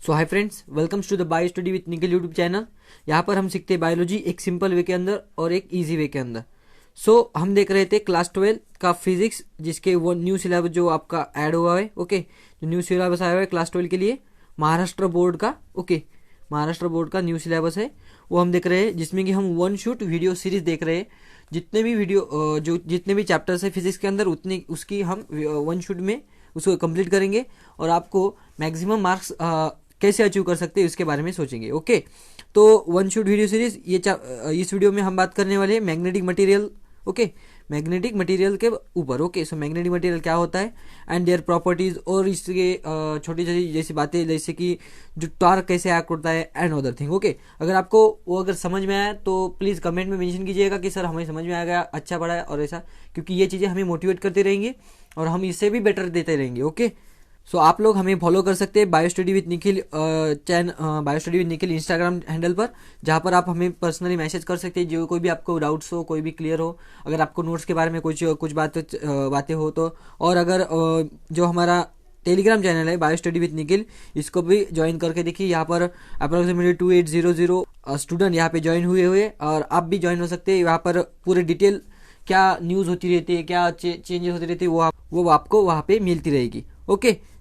So hi friends, welcomes to the bio study with Nikhil YouTube channel. यहाँ पर हम सीखते हैं बायोलॉजी एक सिंपल वे के अंदर और एक इजी वे के अंदर। हम देख रहे थे क्लास 12 का फिजिक्स, जिसके वो न्यू सिलेबस जो आपका ऐड हुआ है। जो न्यू सिलेबस आया हुआ है क्लास 12 के लिए महाराष्ट्र बोर्ड का। महाराष्ट्र बोर्ड का न्यू सिलेबस है, वो हम देख रहे हैं, जिसमें कि हम वन शूट वीडियो सीरीज देख रहे हैं। जितने भी चैप्टर्स है फिजिक्स के अंदर उतने उसकी हम वन शूट में उसको कंप्लीट करेंगे और आपको मैक्सिमम मार्क्स कैसे अचीव कर सकते हैं उसके बारे में सोचेंगे। तो वन शूट वीडियो सीरीज इस वीडियो में हम बात करने वाले हैं मैग्नेटिक मटेरियल। मैग्नेटिक मटेरियल के ऊपर। सो मैग्नेटिक मटेरियल क्या होता है एंड देयर प्रॉपर्टीज, और इसके छोटी छोटी जैसी बातें, जैसे कि जो टॉर्क कैसे एक्ट होता है एंड अदर थिंग। अगर आपको वो अगर समझ में आया तो प्लीज़ कमेंट में मेंशन कीजिएगा कि सर हमें समझ में आ गया, अच्छा पड़ा है और ऐसा, क्योंकि ये चीज़ें हमें मोटिवेट करती रहेंगी और हम इससे भी बेटर देते रहेंगे। सो आप लोग हमें फॉलो कर सकते हैं bio study with Nikhil bio study with Nikhil Instagram handle पर, जहाँ पर आप हमें पर्सनली मैसेज कर सकते हैं जो कोई भी आपको डाउट्स हो, कोई भी क्लियर हो, अगर आपको नोट्स के बारे में कुछ बातें हो तो। और अगर जो हमारा टेलीग्राम चैनल है बायो स्टडी विद निखिल, इसको भी ज्वाइन करके देखिए। यहाँ पर अप्रोक्सीमेटली 2800 स्टूडेंट यहाँ पे ज्वाइन हुए और आप भी ज्वाइन हो सकते हैं। यहाँ पर पूरे डिटेल क्या न्यूज़ होती रहती है, क्या चेंजेस होती रहती है, वो आपको वहाँ पे मिलती रहेगी।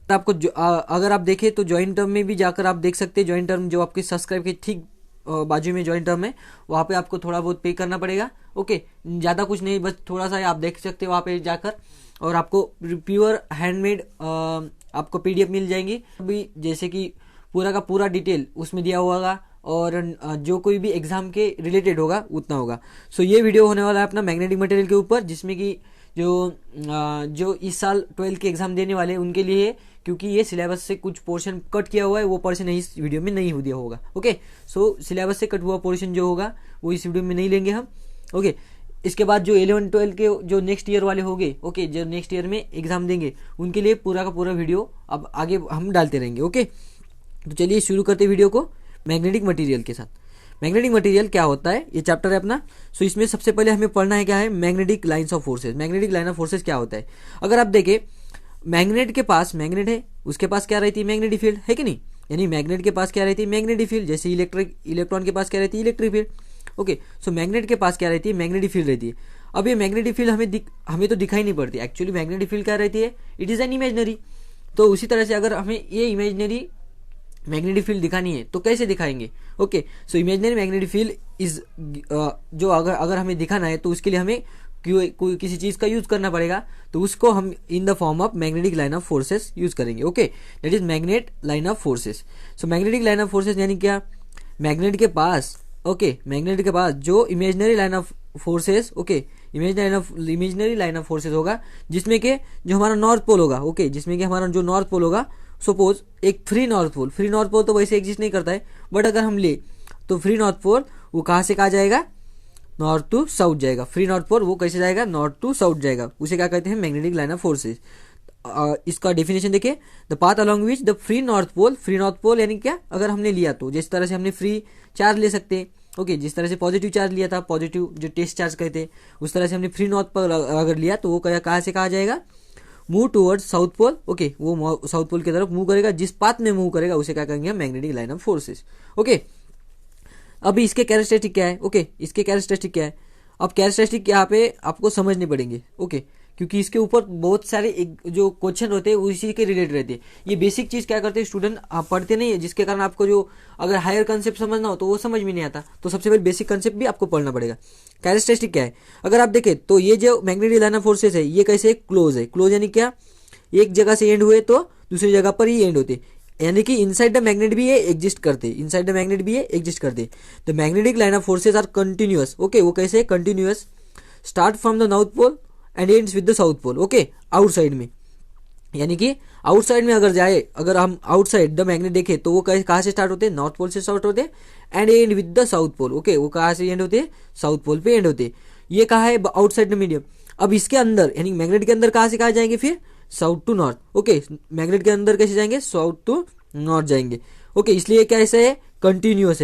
आपको अगर आप देखें तो ज्वाइन टर्म में भी जाकर आप देख सकते हैं। ज्वाइन टर्म जो आपके सब्सक्राइब के ठीक बाजू में ज्वाइन टर्म है, वहाँ पे आपको थोड़ा बहुत पे करना पड़ेगा। ज़्यादा कुछ नहीं, बस थोड़ा सा आप देख सकते हैं वहाँ पे जाकर, और आपको प्योर हैंडमेड आपको PDF मिल जाएंगी। अभी जैसे कि पूरा का पूरा डिटेल उसमें दिया हुआ होगा और जो कोई भी एग्जाम के रिलेटेड होगा उतना होगा। ये वीडियो होने वाला है अपना मैग्नेटिक मटेरियल के ऊपर, जिसमें कि जो इस साल 12 के एग्जाम देने वाले हैं उनके लिए है, क्योंकि ये सिलेबस से कुछ पोर्शन कट किया हुआ है, वो पोर्शन इस वीडियो में नहीं दिया होगा। सिलेबस से कट हुआ पोर्शन जो होगा वो इस वीडियो में नहीं लेंगे हम। इसके बाद जो 11-12 के जो नेक्स्ट ईयर वाले होंगे, जो नेक्स्ट ईयर में एग्जाम देंगे, उनके लिए पूरा का पूरा वीडियो अब आगे हम डालते रहेंगे। तो चलिए शुरू करते वीडियो को मैग्नेटिक मटेरियल के साथ। मैग्नेटिक मटेरियल क्या होता है, ये चैप्टर है अपना। इसमें सबसे पहले हमें पढ़ना है क्या है, magnetic lines of forces. Magnetic line of forces क्या होता है, अगर आप देखें मैग्नेट के पास मैग्नेट है, उसके पास क्या रहती है, मैग्नेटिक फील्ड है कि नहीं। यानी मैग्नेट के पास क्या रहती है, मैग्नेटिक फील्ड। जैसे इलेक्ट्रॉन के पास क्या रहती है, इलेक्ट्रिक फील्ड। सो मैग्नेट के पास क्या रहती है, मैग्नेटिक फील्ड रहती है। अब ये मैग्नेटिक फील्ड हमें तो दिखाई नहीं पड़ती। एक्चुअली मैग्नेटिक फील्ड क्या रहती है, इट इज़ एन इमेजनरी। तो उसी तरह से अगर हमें ये इमेजनरी मैग्नेटिक फील्ड दिखानी है तो कैसे दिखाएंगे। सो इमेजनरी मैग्नेटिक फील्ड इज जो अगर हमें दिखाना है तो उसके लिए हमें कोई किसी चीज का यूज करना पड़ेगा, तो उसको हम in the form of magnetic line of forces use करेंगे। That is magnet line of forces. So magnetic line of forces यानी क्या, मैग्नेट के पास जो imaginary line of forces imaginary line of forces होगा, जिसमें के जो हमारा नॉर्थ पोल होगा, जिसमें कि हमारा जो नॉर्थ पोल होगा, सपोज एक फ्री नॉर्थ पोल तो वैसे एग्जिस्ट नहीं करता है, बट अगर हम ले तो फ्री नॉर्थ पोल वो कहाँ से कहाँ जाएगा, नॉर्थ टू साउथ जाएगा। फ्री नॉर्थ पोल वो कैसे जाएगा, नॉर्थ टू साउथ जाएगा। उसे क्या कहते हैं, मैग्नेटिक लाइन ऑफ फोर्सेस। इसका डेफिनेशन देखिए, the path along which the free north pole यानी क्या, अगर हमने लिया तो जिस तरह से हमने फ्री चार्ज ले सकते हैं, जिस तरह से पॉजिटिव चार्ज लिया था, पॉजिटिव जो टेस्ट चार्ज कहते हैं, उस तरह से हमने फ्री नॉर्थ पोल अगर लिया तो वो कहाँ से कहाँ जाएगा, मूव टूवर्ड्स साउथ पोल। वो साउथ पोल की तरफ मूव करेगा। जिस पाथ में मूव करेगा उसे क्या कहेंगे, मैग्नेटिक लाइन ऑफ फोर्सेस। अभी इसके कैरेक्टरिस्टिक क्या है, इसके कैरेक्टरिस्टिक क्या है, अब कैरेक्टरिस्टिक यहाँ पे आपको समझने पड़ेंगे। क्योंकि इसके ऊपर बहुत सारे जो क्वेश्चन होते हैं उसी के रिलेटेड रहते हैं। ये बेसिक चीज क्या करते हैं स्टूडेंट, आप पढ़ते नहीं है, जिसके कारण आपको जो अगर हायर कंसेप्ट समझना हो तो वो समझ में नहीं आता। तो सबसे पहले बेसिक कंसेप्ट भी आपको पढ़ना पड़ेगा। कैरेक्टरिस्टिक क्या है, अगर आप देखें तो ये जो मैग्नेटिक लाइन ऑफ फोर्सेस है, ये कैसे क्लोज है। क्लोज यानी क्या, एक जगह से एंड हुए तो दूसरी जगह पर ही एंड होते, यानी कि इनसाइड द मैग्नेट भी ये एग्जिस्ट करते। The magnetic line of forces are continuous. वो कैसे continuous, start from the north pole and ends with the south pole. Outside में, यानी कि आउटसाइड में अगर हम आउटसाइड द मैग्नेट देखें तो वो कहाँ से स्टार्ट होते हैं, नॉर्थ पोल से स्टार्ट होते हैं and end with the south pole. वो कहाँ से एंड होते हैं, साउथ पोल पे एंड होते हैं। ये कहाँ है, आउटसाइड द मीडियम। अब इसके अंदर यानी मैग्नेट के अंदर कहाँ से कहाँ जाएंगे, फिर साउथ टू नॉर्थ। मैग्नेट के अंदर कैसे जाएंगे, साउथ टू नॉर्थ जाएंगे। इसलिए क्या ऐसा है, कंटिन्यूअस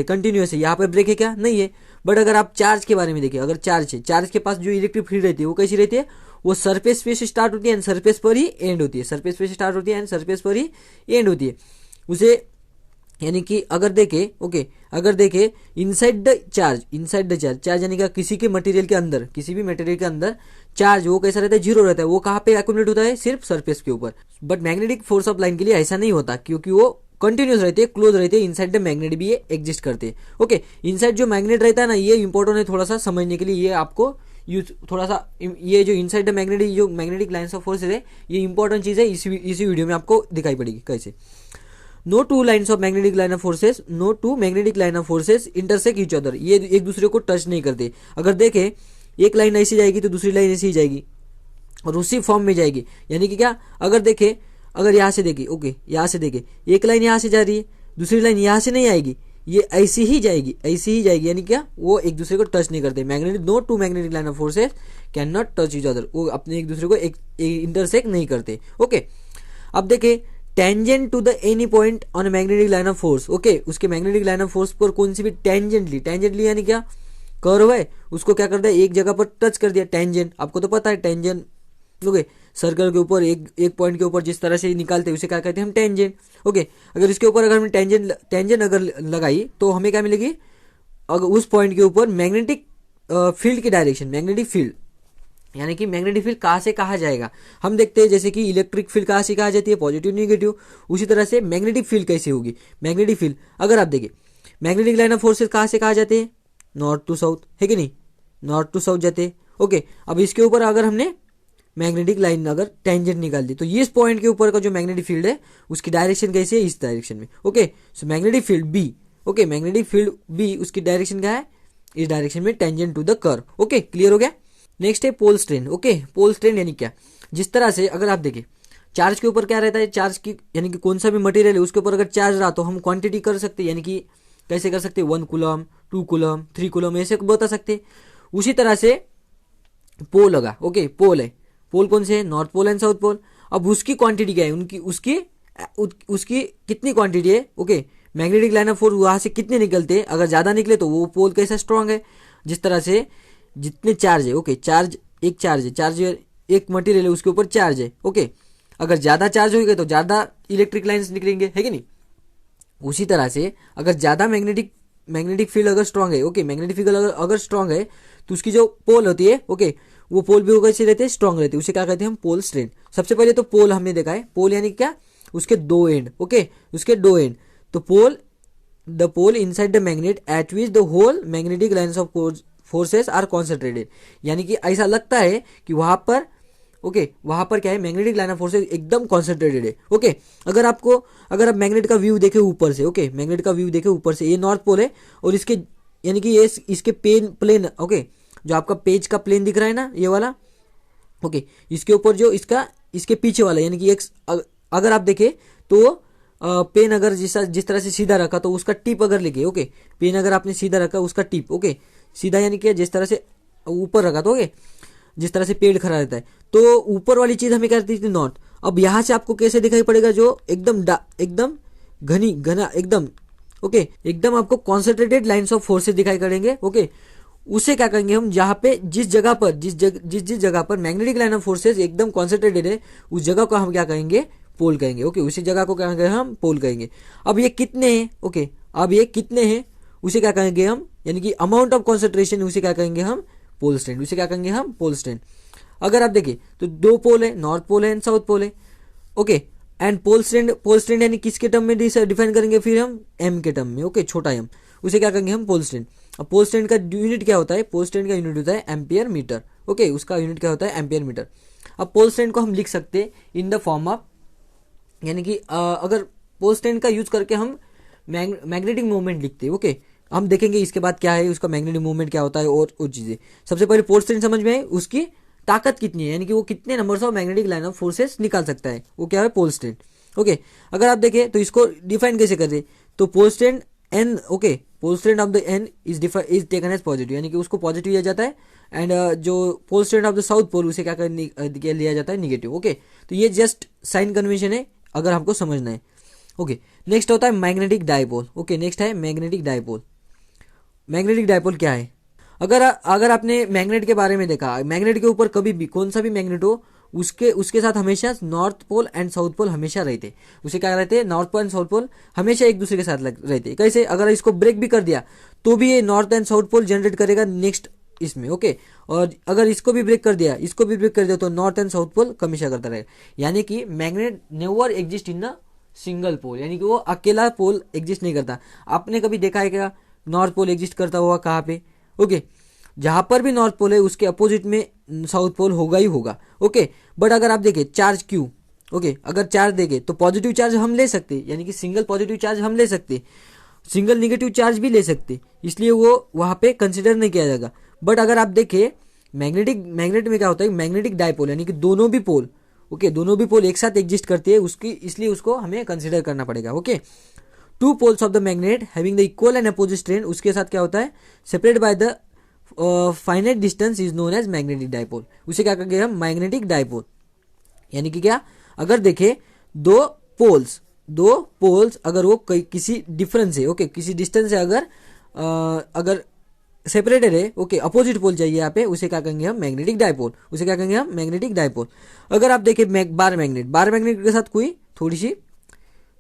है। यहाँ पर ब्रेक है क्या, नहीं है। बट अगर आप चार्ज के बारे में देखें, अगर चार्ज के पास जो इलेक्ट्रिक फील्ड रहती है वो कैसी रहती है, वो सरफेस पे से स्टार्ट होती है एंड सरफेस पर ही एंड होती है। उसे यानी कि अगर देखे ओके, अगर देखे इनसाइड द चार्ज यानी कि किसी के मटेरियल के अंदर, किसी भी मटेरियल के अंदर चार्ज वो कैसा रहता है, जीरो रहता है। वो कहाँ पे एक्यूमुलेट होता है, सिर्फ सरफेस के ऊपर। But magnetic force of line के लिए ऐसा नहीं होता, क्योंकि वो कंटिन्यूस रहते हैं, क्लोज रहते हैं। इनसाइड द मैग्नेट भी ये एग्जिस्ट करते हैं। ओके, इनसाइड जो मैग्नेट रहता है ना, ये इंपॉर्टेंट है थोड़ा सा समझने के लिए। ये आपको यूज थोड़ा सा, ये जो इनसाइड द मैग्नेटिक, जो मैग्नेटिक लाइन्स ऑफ फोर्सेज है, ये इंपॉर्टेंट चीज है। इसी वीडियो में आपको दिखाई पड़ेगी कैसे। No two lines of magnetic line of forces, no two magnetic line of forces intersect each other. ये एक दूसरे को टच नहीं करते। अगर देखें एक लाइन ऐसी जाएगी तो दूसरी लाइन ऐसी ही जाएगी और उसी फॉर्म में जाएगी। यानी कि क्या, अगर देखें, अगर यहाँ से देखें ओके, यहाँ से देखें एक लाइन यहाँ से जा रही है, दूसरी लाइन यहाँ से नहीं आएगी, ये ऐसी ही जाएगी, ऐसी ही जाएगी। यानी क्या, वो एक दूसरे को टच नहीं करते। Magnetic, no two magnetic line of forces can not touch each other. वो अपने एक दूसरे को इंटरसेक्ट नहीं करते। ओके, अब देखें tangent to the any point on magnetic line of force. Okay, उसके मैग्नेटिक लाइन ऑफ फोर्स पर कौन सी भी टेंजेंटली यानी क्या, कर्व है, उसको क्या करता है, एक जगह पर टच कर दिया। टेंजेंट आपको तो पता है, टेंजेंट ओके, सर्कल के ऊपर एक पॉइंट के ऊपर जिस तरह से निकालते हैं उसे क्या कहते हैं हम, टेंजेंट। ओके, अगर इसके ऊपर अगर हमने टेंजेंट अगर लगाई तो हमें क्या मिलेगी, अगर उस पॉइंट के ऊपर मैग्नेटिक फील्ड की डायरेक्शन, मैग्नेटिक फील्ड यानी कि मैग्नेटिक फील्ड कहाँ से कहाँ जाएगा। हम देखते हैं जैसे कि इलेक्ट्रिक फील्ड कहाँ से कहाँ जाती है, पॉजिटिव निगेटिव। उसी तरह से मैग्नेटिक फील्ड कैसे होगी, मैग्नेटिक फील्ड अगर आप देखिए मैग्नेटिक लाइन ऑफ फोर्सेस कहाँ से कहाँ जाते हैं, नॉर्थ टू साउथ, है कि नहीं, नॉर्थ टू साउथ जाते हैं। ओके, अब इसके ऊपर अगर हमने मैग्नेटिक लाइन अगर टेंजेंट निकाल दी तो ये इस पॉइंट के ऊपर का जो मैग्नेटिक फील्ड है उसकी डायरेक्शन कैसे है, इस डायरेक्शन में। Okay, so magnetic field B, okay magnetic field B उसकी डायरेक्शन क्या है, इस डायरेक्शन में, tangent to the curve. Okay, clear हो गया। नेक्स्ट है pole strength. Okay, pole strength यानी क्या, जिस तरह से अगर आप देखें चार्ज के ऊपर क्या रहता है, चार्ज की यानी कि कौन सा भी मटेरियल है उसके ऊपर अगर चार्ज रहा तो हम क्वांटिटी कर सकते हैं। यानी कि कैसे कर सकते हैं, 1 कूलम, 2 कूलम, 3 कूलम ऐसे बता सकते हैं। उसी तरह से पोल लगा, ओके पोल है, पोल कौन से है, north pole and south pole. अब उसकी क्वांटिटी क्या है, उनकी उसकी कितनी क्वांटिटी है। Okay, magnetic line of force वहां से कितने निकलते हैं, अगर ज्यादा निकले तो वो पोल कैसा स्ट्रांग है। जिस तरह से जितने चार्ज है, ओके चार्ज है, चार्ज एक मटेरियल है उसके ऊपर चार्ज है। ओके, अगर ज्यादा चार्ज होगा तो ज्यादा इलेक्ट्रिक लाइंस निकलेंगे, है कि नहीं। उसी तरह से अगर ज्यादा मैग्नेटिक फील्ड अगर स्ट्रांग है, ओके मैग्नेटिक फील्ड अगर स्ट्रांग है तो उसकी जो पोल होती है, ओके वो पोल भी कैसे रहते हैं, स्ट्रांग रहते हैं। उसे क्या कहते हैं हम, पोल स्ट्रेन। सबसे पहले तो पोल हमने देखा है, पोल यानी क्या, उसके दो एंड, ओके उसके दो एंड। तो pole, the pole inside the magnet at which the whole magnetic lines of forces are concentrated. यानी कि ऐसा लगता है कि वहां पर, ओके वहां पर क्या है, मैग्नेटिक लाइन ऑफ फोर्सेस एकदम कॉन्सेंट्रेटेड है। ओके, अगर आप मैग्नेट का व्यू देखे ऊपर से, ओके मैग्नेट का व्यू देखे ऊपर से, ये नॉर्थ पोल है और इसके यानी कि ये इसके प्लेन, ओके जो आपका पेज का प्लेन दिख रहा है ना ये वाला, ओके इसके ऊपर जो इसके पीछे वाला यानी कि अगर आप देखें तो पेन अगर जिस तरह से सीधा रखा तो उसका टिप अगर लेके, ओके पेन अगर आपने सीधा रखा उसका टिप, ओके सीधा यानी कि जिस तरह से ऊपर रखा तो ओके जिस तरह से पेड़ खड़ा रहता है तो ऊपर वाली चीज हमें क्या रहती थी, नॉर्थ। अब यहाँ से आपको कैसे दिखाई पड़ेगा, जो एकदम घना एकदम, ओके एकदम आपको कॉन्सेंट्रेटेड लाइन्स ऑफ फोर्सेस दिखाई पड़ेंगे। ओके, उसे क्या करेंगे हम, जहां पे जिस जगह पर मैग्नेटिक लाइन ऑफ फोर्सेस एकदम कॉन्सेंट्रेटेड है उस जगह को हम क्या कहेंगे, पोल कहेंगे। ओके, उसी जगह को क्या कहेंगे हम, पोल कहेंगे। अब ये कितने हैं, ओके अब ये कितने हैं उसे क्या कहेंगे हम, यानी कि अमाउंट ऑफ कॉन्सेंट्रेशन, उसे क्या कहेंगे हम, पोल स्ट्रेन। उसे क्या कहेंगे हम, पोल स्ट्रेन। अगर आप देखिए तो दो पोल है, नॉर्थ पोल है एंड साउथ पोल है। ओके, एंड पोल स्ट्रेन यानी किसके टर्म में डिफाइन करेंगे फिर हम, एम के टर्म में, ओके छोटा एम, उसे क्या कहेंगे हम, पोल स्ट्रेन। अब पोल स्ट्रेन का यूनिट क्या होता है, पोल स्ट्रेन का यूनिट होता है एम्पियर मीटर। ओके, उसका यूनिट क्या होता है, एम्पियर मीटर। अब पोल स्ट्रेन को हम लिख सकते हैं इन द फॉर्म ऑफ, यानी कि अगर पोल स्ट्रेन का यूज करके हम मैग्नेटिक मूवमेंट लिखते हैं। ओके, हम देखेंगे इसके बाद क्या है, उसका मैग्नेटिक मूवमेंट क्या होता है और चीजें। सबसे पहले पोल स्ट्रेन समझ में आए, उसकी ताकत कितनी है, यानी कि वो कितने numbers of magnetic line of forces निकाल सकता है, वो क्या है, पोल स्ट्रेन। ओके, अगर आप देखें तो इसको डिफाइन कैसे करते, तो pole strength N, okay pole strength of the N is taken as positive, यानी कि उसको पॉजिटिव लिया जाता है। एंड जो pole strength of the south pole उसे क्या लिया जाता है, निगेटिव। ओके, तो ये जस्ट साइन कन्वेंशन है अगर हमको समझना है। ओके, नेक्स्ट होता है मैग्नेटिक डायपोल। ओके, नेक्स्ट है मैग्नेटिक डायपोल। मैग्नेटिक डायपोल क्या है, अगर आपने मैग्नेट के बारे में देखा, मैग्नेट के ऊपर कभी भी कौन सा भी मैग्नेट हो उसके उसके साथ हमेशा north pole and south pole हमेशा रहते, उसे क्या रहते हैं, north pole and south pole हमेशा एक दूसरे के साथ रहते। कैसे, अगर इसको ब्रेक भी कर दिया तो भी ये north and south pole generate करेगा नेक्स्ट इसमें, ओके। और अगर इसको भी ब्रेक कर दिया, इसको भी ब्रेक कर दिया, तो नॉर्थ एंड साउथ पोल हमेशा करता रहेगा। यानी कि magnet never exist in a single pole, यानी कि वो अकेला पोल एग्जिस्ट नहीं करता। आपने कभी देखा है क्या नॉर्थ पोल एग्जिस्ट करता हुआ कहाँ पे, ओके। जहां पर भी नॉर्थ पोल है उसके अपोजिट में साउथ पोल होगा ही होगा, ओके। बट अगर आप देखें चार्ज क्यू, ओके, अगर चार्ज देखें तो पॉजिटिव चार्ज हम ले सकते, यानी कि सिंगल पॉजिटिव चार्ज हम ले सकते, सिंगल निगेटिव चार्ज भी ले सकते, इसलिए वो वहां पे कंसिडर नहीं किया जाएगा। बट अगर आप देखें मैग्नेट में क्या होता है, मैग्नेटिक डायपोल, यानी कि दोनों भी पोल, ओके, दोनों भी पोल एक साथ एग्जिस्ट करती है उसकी, इसलिए उसको हमें कंसिडर करना पड़ेगा, okay. Two poles of the magnet having the equal and opposite strength, उसके साथ क्या होता है, separate by the finite distance is known as magnetic dipole, उसे क्या कहेंगे हम, मैग्नेटिक डायपोल। यानी कि क्या, अगर देखें दो पोल्स अगर वो किसी डिफरेंस है, ओके, किसी डिस्टेंस से अगर सेपरेटेड है, ओके, अपोजिट पोल चाहिए यहाँ पे, उसे क्या कहेंगे हम, मैग्नेटिक डायपोल, उसे क्या कहेंगे हम, मैग्नेटिक डायपोल। अगर आप देखें बार मैग्नेट के साथ कोई थोड़ी सी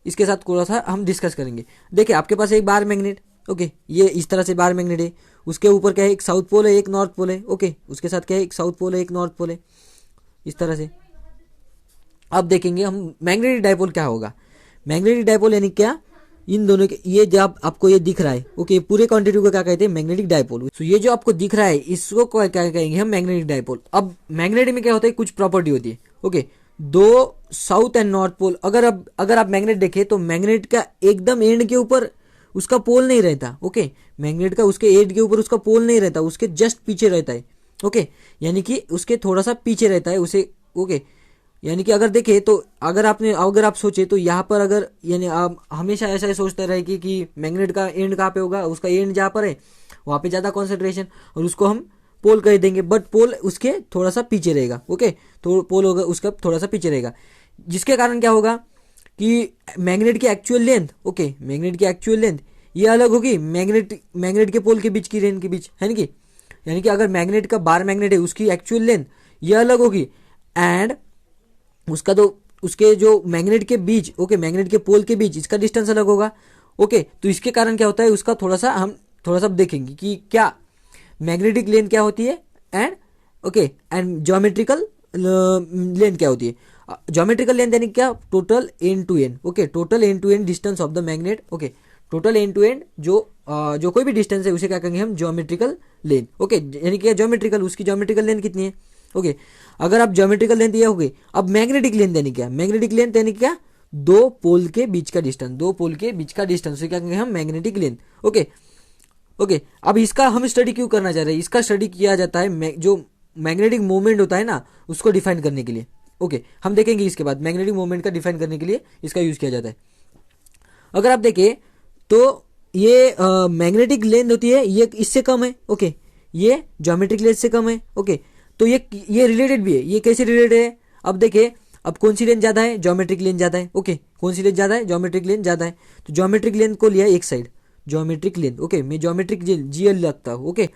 इसके साथ थोड़ा सा हम डिस्कस करेंगे। देखिए आपके पास एक बार मैग्नेट, ओके, ये इस तरह से बार मैग्नेट है, उसके ऊपर क्या है, एक साउथ पोल है एक नॉर्थ पोल है, ओके, उसके साथ क्या है, एक साउथ पोल है एक नॉर्थ पोल है, इस तरह से। अब देखेंगे हम मैग्नेटिक डायपोल क्या होगा। मैग्नेटिक डायपोल यानी क्या, इन दोनों के, ये जब आपको ये दिख रहा है, ओके, पूरे क्वांटिटी को क्या कहते हैं, मैग्नेटिक डायपोल। तो ये जो आपको दिख रहा है इसको क्या कहेंगे हम, मैग्नेटिक डायपोल। अब मैग्नेट में क्या होता है, कुछ प्रॉपर्टी होती है, ओके, दो साउथ एंड नॉर्थ पोल, अगर आप मैग्नेट देखें तो मैग्नेट का एकदम एंड के ऊपर उसका पोल नहीं रहता, ओके, मैग्नेट का उसके एंड के ऊपर उसका पोल नहीं रहता, उसके जस्ट पीछे रहता है, ओके, यानी कि उसके थोड़ा सा पीछे रहता है उसे, ओके। यानी कि अगर देखें तो अगर आप सोचे तो यहाँ पर अगर, यानी आप हमेशा ऐसा ही सोचते रहे कि मैग्नेट का एंड कहाँ पे होगा, उसका एंड जहाँ पर है वहाँ पे ज़्यादा कॉन्सेंट्रेशन, और उसको हम पोल कह देंगे, बट पोल उसके थोड़ा सा पीछे रहेगा, ओके, तो पोल होगा उसका थोड़ा सा पीछे रहेगा, जिसके कारण क्या होगा कि मैग्नेट की एक्चुअल लेंथ, ओके, मैग्नेट की एक्चुअल लेंथ ये अलग होगी मैग्नेट के पोल के बीच की लेंथ के बीच, है ना कि, यानी कि अगर मैग्नेट का बार मैग्नेट है उसकी एक्चुअल लेंथ ये अलग होगी, एंड उसका तो उसके जो मैग्नेट के बीच, ओके, मैग्नेट के पोल के बीच इसका डिस्टेंस अलग होगा, ओके। तो इसके कारण क्या होता है, उसका हम थोड़ा सा देखेंगे कि क्या मैग्नेटिक लेंथ क्या होती है, and okay, and geometrical length क्या होती है। ज्योमेट्रिकल लेंथ यानी क्या, total end to end, okay, total end to end distance of the magnet, okay, total end to end जो कोई भी डिस्टेंस है उसे क्या कहेंगे हम, ज्योमेट्रिकल लेंथ, ओके। यानी कि ज्योमेट्रिकल, उसकी ज्योमेट्रिकल लेंथ कितनी है, ओके। अगर आप ज्योमेट्रिकल लेंथ ये हो गई, अब मैग्नेटिक लेंथ यानी क्या, मैग्नेटिक लेंथ यानी क्या, दो पोल के बीच का डिस्टेंस, उसे क्या कहेंगे हम, मैग्नेटिक लेंथ, ओके, ओके। अब इसका हम स्टडी क्यों करना चाह रहे हैं, इसका स्टडी किया जाता है जो मैग्नेटिक मूवमेंट होता है ना उसको डिफाइन करने के लिए, ओके, हम देखेंगे इसके बाद मैग्नेटिक मूवमेंट का डिफाइन करने के लिए इसका यूज किया जाता है। अगर आप देखें तो ये मैग्नेटिक लेंथ होती है, ये इससे कम है, ओके, ये ज्योमेट्रिक लेंथ से कम है, ओके। तो ये रिलेटेड भी है, ये कैसे रिलेटेड है, अब देखिए, अब कौन सी लेंथ ज्यादा है, ज्योमेट्रिक लेंथ ज्यादा है, ओके, कौन सी लेंथ ज्यादा है, ज्योमेट्रिक लेंथ ज्यादा है, तो ज्योमेट्रिक लेंथ को लिया एक साइड, ज्योमेट्रिक लेंथ, ओके, मैं ज्योमेट्रिक जीएल लगता हूँ, ओके।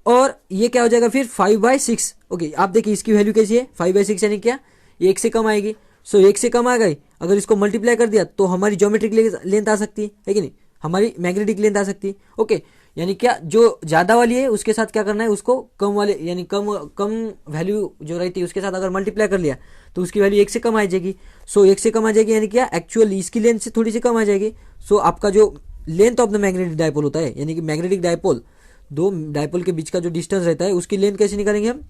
और ये क्या हो जाएगा फिर 5/6, ओके। आप देखिए इसकी वैल्यू कैसी है, 5/6 यानी क्या, ये 1 से कम आएगी, सो 1 से कम आ गई, अगर इसको मल्टीप्लाई कर दिया तो हमारी ज्योमेट्रिक लेंथ आ सकती है कि नहीं, हमारी मैग्नेटिक लेंथ आ सकती है, ओके। यानी क्या, जो ज्यादा वाली है उसके साथ क्या करना है, उसको कम वाले, यानी कम वैल्यू जो रहती है उसके साथ अगर मल्टीप्लाई कर लिया तो उसकी वैल्यू 1 से कम आ जाएगी, सो 1 से कम आ जाएगी, यानी क्या, एक्चुअली इसकी लेंथ से थोड़ी सी कम आ जाएगी, सो आपका जो length of the magnetic dipole होता है, यानी कि मैग्नेटिक डायपोल, दो डायपोल के बीच का जो डिस्टेंस रहता है उसकी लेंथ कैसे निकालेंगे हम,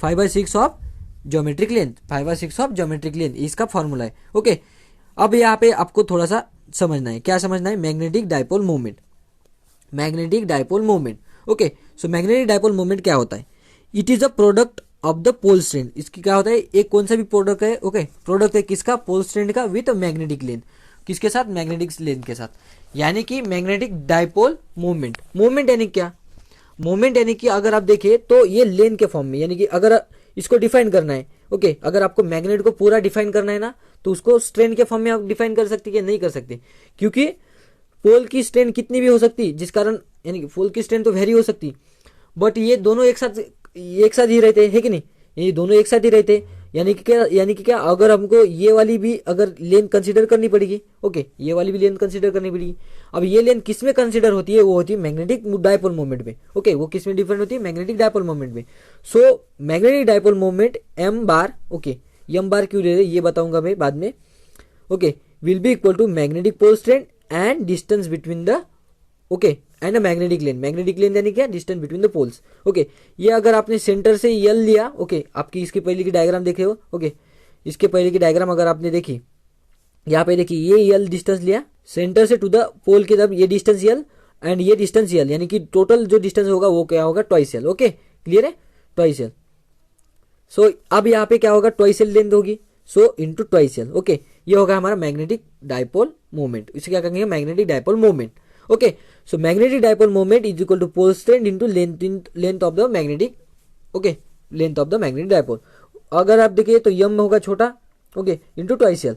5/6 of geometric length, 5/6 of geometric length, इसका फॉर्मूला है, ओके। अब यहाँ पे आपको थोड़ा सा समझना है, क्या समझना है, magnetic dipole movement, magnetic dipole movement, okay. So magnetic dipole movement क्या होता है, it is a product of the pole strength, इसकी क्या होता है, एक कौन सा भी प्रोडक्ट है, ओके, प्रोडक्ट है किसका, पोल स्ट्रेंथ का विथ मैग्नेटिक लेंथ, किसके साथ, मैग्नेटिक लेंथ के साथ, यानी कि मैग्नेटिक डायपोल मूवमेंट यानी क्या, मोमेंट यानी कि अगर आप देखें तो ये लेंथ के फॉर्म में, यानी कि अगर इसको डिफाइन करना है, ओके, अगर आपको मैग्नेट को पूरा डिफाइन करना है ना तो उसको स्ट्रेन के फॉर्म में आप डिफाइन कर सकते हैं, नहीं कर सकते, क्योंकि पोल की स्ट्रेन कितनी भी हो सकती, जिस कारण, यानी कि पोल की स्ट्रेन तो वेरी हो सकती, बट ये दोनों एक साथ ही रहते हैं, है कि नहीं, ये दोनों एक साथ ही रहते, यानी कि क्या, अगर हमको ये वाली भी अगर लेंथ कंसीडर करनी पड़ेगी, ओके, ये वाली भी लेंथ कंसीडर करनी पड़ेगी। अब ये लेंथ किस में कंसीडर होती है, वो होती है मैग्नेटिक डायपोल मोमेंट में, ओके, वो किस में डिफरेंट होती है, मैग्नेटिक डायपोल मोमेंट में। So magnetic dipole moment M bar, okay, M bar क्यों ले रहे ये बताऊंगा मैं बाद में, okay, will be equal to magnetic pole strength and distance between the, okay, and a magnetic length यानी क्या, distance between the poles, okay. ये अगर आपने सेंटर से यल लिया, ओके, आपकी इसके पहले की डायग्राम देखे हो, ओके, इसके पहले की डायग्राम अगर आपने देखी, यहाँ पे देखिए ये यल डिस्टेंस लिया सेंटर से टू द पोल की तरफ, ये डिस्टेंस यल एंड ये डिस्टेंस यल, यानी कि टोटल जो डिस्टेंस होगा वो क्या होगा, ट्वाइस यल, ओके, क्लियर है, ट्वाइस यल। सो अब यहाँ पे क्या होगा, ट्वाइस यल लेंथ होगी, सो इंटू ट्वाइस यल, ओके, ये होगा हमारा मैग्नेटिक डायपोल मोमेंट। इसे क्या कहेंगे, magnetic dipole moment, okay. So magnetic dipole moment is equal to pole strength into length of the magnetic, okay, length of the magnetic dipole. अगर आप देखिए तो यम होगा छोटा, ओके, इंटू ट्वाइस यल।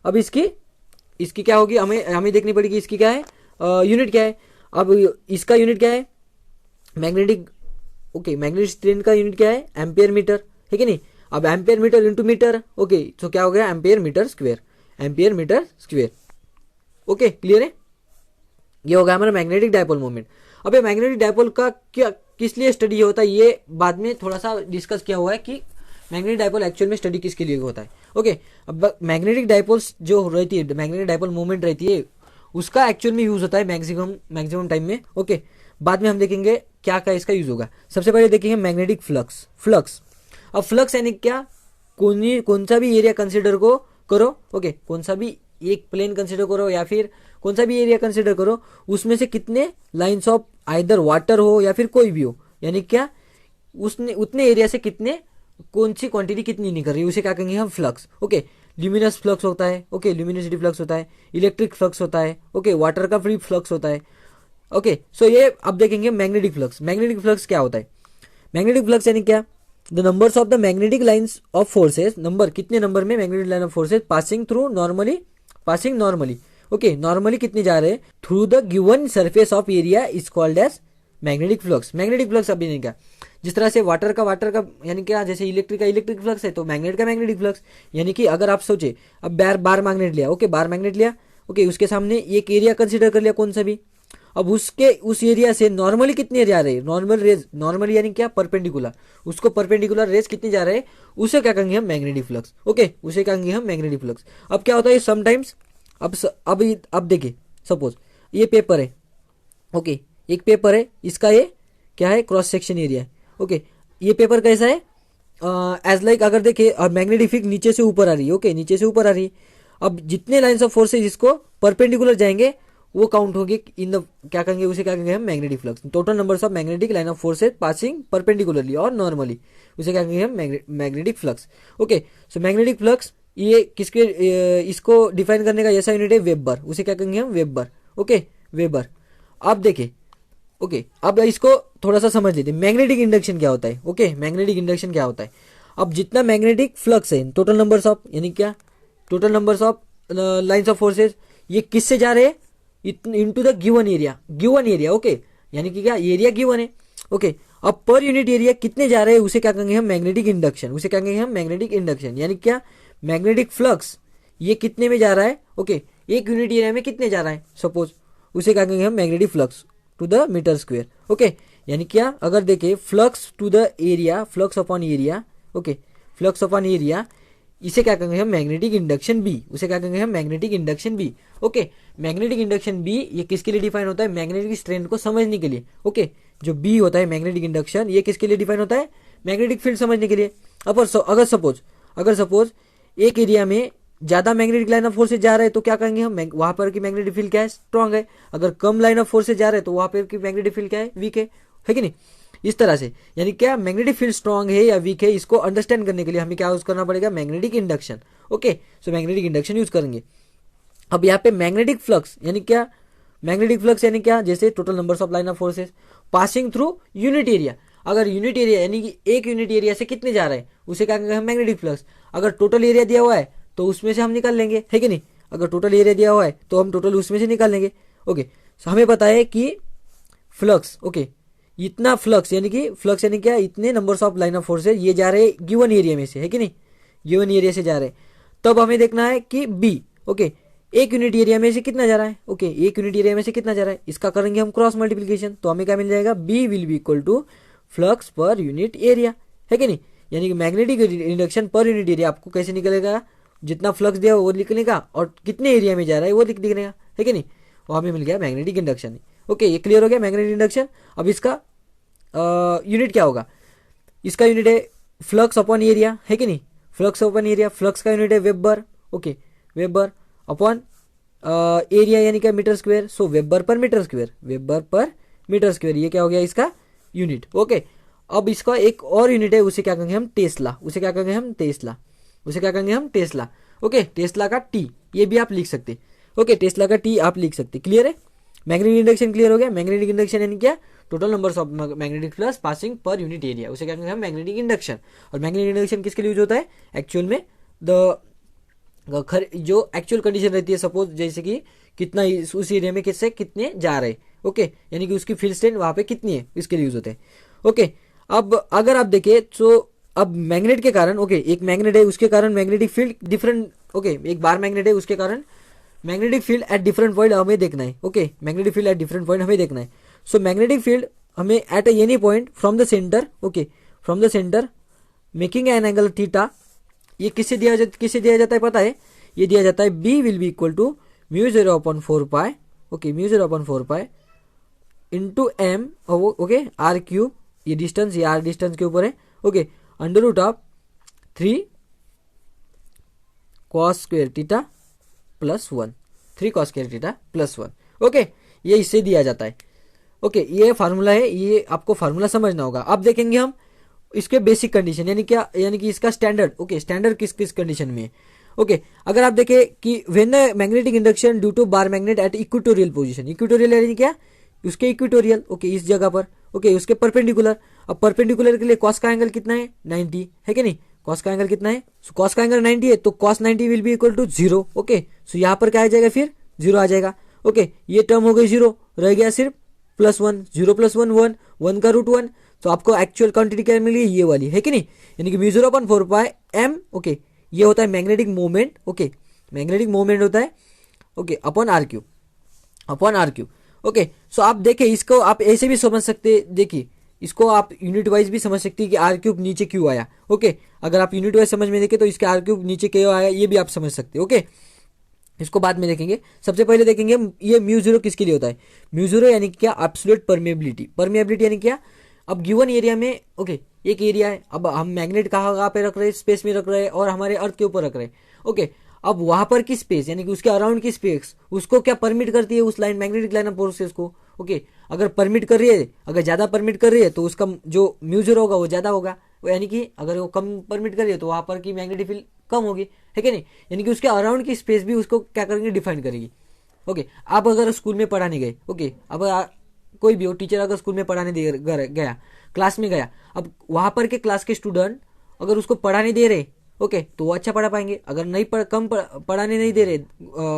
अब इसकी क्या होगी, हमें देखनी पड़ेगी इसकी क्या है, यूनिट क्या है। अब इसका यूनिट क्या है, मैग्नेटिक, ओके, मैग्नेटिक स्ट्रेंथ का यूनिट क्या है, एम्पियर मीटर, है कि नहीं। अब ampere metre into metre, okay, तो क्या हो गया, ampere metre square, ampere metre square, okay, clear है। ये होगा हमारा मैग्नेटिक डायपोल मोमेंट। अब ये मैग्नेटिक डायपोल का क्या, किस लिए स्टडी होता है, ये बाद में थोड़ा सा डिस्कस किया हुआ है कि मैग्नेटिक डायपोल एक्चुअल में स्टडी किसके लिए होता है, ओके। अब मैग्नेटिक डायपोल्स जो रहती है, मैग्नेटिक डायपोल मूवमेंट रहती है, उसका एक्चुअल में यूज होता है मैक्सिमम टाइम में, ओके। बाद में हम देखेंगे क्या क्या इसका यूज होगा। सबसे पहले देखेंगे मैग्नेटिक फ्लक्स। अब फ्लक्स यानी क्या, कौन सा भी एरिया कंसिडर करो, ओके, कौन सा भी एक प्लेन कंसिडर करो या फिर कौन सा भी एरिया कंसिडर करो, उसमें से कितने लाइंस ऑफ आइदर वाटर हो या फिर कोई भी हो, यानी क्या, उसने उतने एरिया से कितने, कौन सी क्वांटिटी कितनी निकल रही है, उसे क्या कहेंगे हम, फ्लक्स, ओके। ल्यूमिनस फ्लक्स होता है, ओके, ल्यूमिनोसिटी फ्लक्स होता है, इलेक्ट्रिक फ्लक्स होता है, ओके, वाटर का फ्री फ्लक्स होता है, ओके। सो ये अब देखेंगे मैग्नेटिक फ्लक्स क्या होता है। मैग्नेटिक फ्लक्स यानी क्या, the numbers of the magnetic lines of forces, number कितने नंबर में magnetic line of forces passing normally, okay, normally कितने जा रहे हैं through the given surface of area is called as magnetic flux. अभी नहीं क्या, जिस तरह से वाटर का यानी क्या, जैसे इलेक्ट्रिक फ्लक्स है, तो मैग्नेट का मैग्नेटिक फ्लक्स, यानी कि अगर आप सोचे, अब बार मैग्नेट लिया, ओके, बार मैग्नेट लिया, ओके, उसके सामने एक एरिया कंसिडर कर लिया कौन सा भी, अब उस एरिया से नॉर्मली कितने जा रहे हैं, नॉर्मली यानी क्या, परपेंडिकुलर, उसको परपेंडिकुलर रेज कितने जा रहे हैं, उसे क्या कहेंगे हम, मैग्नेटिक फ्लक्स, ओके, उसे कहेंगे हम मैग्नेटिक फ्लक्स। अब क्या होता है समटाइम्स, अब देखिए, सपोज ये पेपर है, ओके, एक पेपर है, इसका ये क्या है, क्रॉस सेक्शन एरिया है, ओके। ये पेपर कैसा है, एज लाइक अगर देखे, और मैग्नेटिक फील्ड नीचे से ऊपर आ रही है, ओके, नीचे से ऊपर आ रही है। अब जितने लाइन्स ऑफ फोर्सेज इसको परपेंडिकुलर जाएंगे वो काउंट होगी इन द, क्या कहेंगे, उसे क्या कहेंगे हम, magnetic flux. Total numbers of magnetic line of forces passing perpendicularly और नॉर्मली, उसे क्या कहेंगे हम, magnetic flux, okay. So magnetic flux ये किसके, इसको डिफाइन करने का ऐसा यूनिट है वेबर, उसे क्या कहेंगे हम, वेबर, ओके, वेबर। अब देखिए, ओके, अब इसको थोड़ा सा समझ लेते हैं, मैग्नेटिक इंडक्शन क्या होता है, ओके, मैग्नेटिक इंडक्शन क्या होता है। अब जितना मैग्नेटिक फ्लक्स है, टोटल नंबर्स ऑफ, यानी क्या, total numbers of lines of forces, ये किससे जा रहे हैं, into the given area, okay, यानी कि क्या, एरिया गिवन है, ओके। अब पर यूनिट एरिया कितने जा रहे हैं, उसे क्या कहेंगे हम, मैग्नेटिक इंडक्शन, यानी क्या, मैग्नेटिक फ्लक्स ये कितने में जा रहा है, ओके, एक यूनिट एरिया में कितने जा रहा है, सपोज, उसे क्या कहेंगे हम, magnetic flux to the metre square, okay. यानी क्या, अगर देखे flux to the area, flux upon area, okay, flux upon area, इसे क्या कहेंगे हम, मैग्नेटिक इंडक्शन बी, उसे क्या कहेंगे हम, magnetic induction B, okay. Magnetic induction B ये किसके लिए डिफाइन होता है, मैग्नेटिक स्ट्रेंथ को समझने के लिए, ओके। जो बी होता है मैग्नेटिक इंडक्शन, ये किसके लिए डिफाइन होता है, मैग्नेटिक फील्ड समझने के लिए। अगर सपोज एक एरिया में ज्यादा मैग्नेटिक लाइन ऑफ फोर्सेज जा रहा है तो क्या कहेंगे हम, वहां पर की मैग्नेटिक फील्ड क्या है, स्ट्रांग है। अगर कम लाइन ऑफ फोर्सेज जा रहे हैं तो वहां पर की मैग्नेटिक फील्ड क्या है, वीक है कि नहीं। इस तरह से, यानी क्या, मैग्नेटिक फील्ड स्ट्रांग है या वीक है, इसको अंडरस्टैंड करने के लिए हमें क्या यूज करना पड़ेगा, magnetic induction, okay. So magnetic induction use करेंगे। अब यहाँ पे मैग्नेटिक फ्लक्स यानी क्या, जैसे total numbers of line of forces passing through unit area. अगर यूनिट एरिया यानी कि एक यूनिट एरिया से कितने जा रहे हैं, उसे क्या कहेंगे हम, मैग्नेटिक फ्लक्स। अगर टोटल एरिया दिया हुआ है तो उसमें से हम निकाल लेंगे, है कि नहीं। अगर टोटल एरिया दिया हुआ है तो हम टोटल उसमें से निकाल लेंगे, ओके। सो हमें पता है कि फ्लक्स, ओके, इतना फ्लक्स यानी क्या, इतने numbers of line of forces ये जा रहे हैं गिवन एरिया में से, है कि नहीं। गिवन एरिया से जा रहे हैं, तब हमें देखना है कि बी, ओके, एक यूनिट एरिया में से कितना जा रहा है, ओके, एक यूनिट एरिया में से कितना जा रहा है, इसका करेंगे हम क्रॉस मल्टीप्लिकेशन, तो हमें क्या मिल जाएगा, B will be equal to flux per unit area, है कि नहीं। यानी कि magnetic induction per unit area आपको कैसे निकलेगा, जितना फ्लक्स दिया वो निकलेगा और कितने एरिया में जा रहा है वो निकलेगा, है कि नहीं। वो हमें मिल गया मैग्नेटिक इंडक्शन। ओके, ये क्लियर हो गया मैग्नेटिक इंडक्शन। अब इसका यूनिट क्या होगा, इसका यूनिट है फ्लक्स अपॉन एरिया, है कि नहीं, फ्लक्स अपॉन एरिया, फ्लक्स का यूनिट है weber, okay, weber upon area यानी क्या metre square, so weber per metre square, weber per metre square, ये क्या हो गया इसका यूनिट। ओके, अब इसका एक और यूनिट है, उसे क्या कहेंगे हम, टेस्ला, उसे क्या कहेंगे हम, टेस्ला, उसे क्या कहेंगे हम, टेस्ला। ओके, टेस्ला का टी ये भी आप लिख सकते, ओके, टेस्ला का टी आप लिख सकते। क्लियर है, मैग्नेटिक इंडक्शन क्लियर हो गया। मैग्नेटिक इंडक्शन यानी क्या, total numbers of magnetic flux passing पर यूनिट एरिया, उसे क्या कहेंगे हम, मैग्नेटिक इंडक्शन। और मैग्नेटिक इंडक्शन किसके लिए यूज होता है, एक्चुअल में जो एक्चुअल कंडीशन रहती है, सपोज जैसे कि कितना उस एरिया में किससे कितने जा रहे हैं, ओके, यानी कि उसकी फील्ड स्ट्रेंथ वहां पे कितनी है, इसके लिए यूज होते हैं। ओके, अब अगर आप देखें तो अब मैग्नेट के कारण, ओके, एक मैग्नेट है उसके कारण मैग्नेटिक फील्ड डिफरेंट, ओके, एक बार मैग्नेट है उसके कारण magnetic field at different point हमें देखना है। Okay, magnetic field at different point हमें देखना है। सो मैग्नेटिक फील्ड हमें at any point from the centre, okay, from the centre making an angle theta, ये किससे दिया जाता है पता है, ये दिया जाता है B will be equal to mu 0/4 pi, okay, mu 0/4 pi into M, okay, R cube, ये डिस्टेंस, ये आर डिस्टेंस के ऊपर है, okay, under root of 3 cos square theta plus 1, 3 cos square theta plus 1, okay, ये इससे दिया जाता है। ओके, ये फार्मूला है, ये आपको फार्मूला समझना होगा। अब देखेंगे हम इसके बेसिक कंडीशन, यानी क्या, यानी कि इसका स्टैंडर्ड, ओके, स्टैंडर्ड किस किस कंडीशन में है। ओके, अगर आप देखें कि when the magnetic induction due to bar magnet at equatorial position, equatorial यानी क्या, उसके इक्वेटोरियल, ओके, इस जगह पर, ओके, उसके परपेंडिकुलर। अब परपेंडिकुलर के लिए कॉस का एंगल कितना है, 90, है कि नहीं, कॉस का एंगल कितना है, सो कॉस का एंगल 90 है, तो cos 90 will be equal to 0, okay, so यहाँ पर क्या आ जाएगा, फिर 0 आ जाएगा। ओके, ये टर्म हो गई 0, रह गया सिर्फ +1, 0 + 1 1, 1 का रूट 1, तो आपको एक्चुअल क्वांटिटी क्या मिली, ये वाली, है कि नहीं, यानी कि म्यू 0/4 पाई एम, ओके, ये होता है magnetic moment, okay, magnetic moment होता है, okay, upon R cube, upon R cube. Okay, so आप देखें, इसको आप ऐसे भी समझ सकते, देखिए इसको आप यूनिट वाइज भी समझ सकते हैं कि आर क्यूब नीचे क्यों आया। ओके, अगर आप यूनिट वाइज समझ में देखें तो इसके आर क्यूब नीचे क्यों आया, ये भी आप समझ सकते हैं। ओके, इसको बाद में देखेंगे, सबसे पहले देखेंगे ये म्यू 0 किसके लिए होता है। म्यू 0 यानी क्या, एब्सोल्यूट परमेबिलिटी, परमेबिलिटी यानी क्या, अब गिवन एरिया में, ओके, एक एरिया है, अब हम मैग्नेट कहाँ पे रख रहे हैं, स्पेस में रख रहे हैं और हमारे अर्थ के ऊपर रख रहे हैं। ओके, अब वहां पर की स्पेस यानी कि उसके अराउंड की स्पेस उसको क्या परमिट करती है, उस line magnetic line of forces को। ओके, अगर परमिट कर रही है, अगर ज्यादा परमिट कर रही है तो उसका जो म्यू 0 होगा वो ज्यादा होगा, यानी कि अगर वो कम परमिट कर रही है तो वहां पर की मैग्नेटिक फील्ड कम होगी, है कि नहीं, यानी कि उसके अराउंड की स्पेस भी उसको क्या करेंगे, डिफाइन करेगी। ओके, आप अगर स्कूल में पढ़ाने गए, ओके, अब कोई भी हो टीचर अगर स्कूल में पढ़ाने गया, क्लास में गया, अब वहां पर के क्लास के स्टूडेंट अगर उसको पढ़ाने दे रहे, ओके, तो वो अच्छा पढ़ा पाएंगे, अगर नहीं पढ़ाने नहीं दे रहे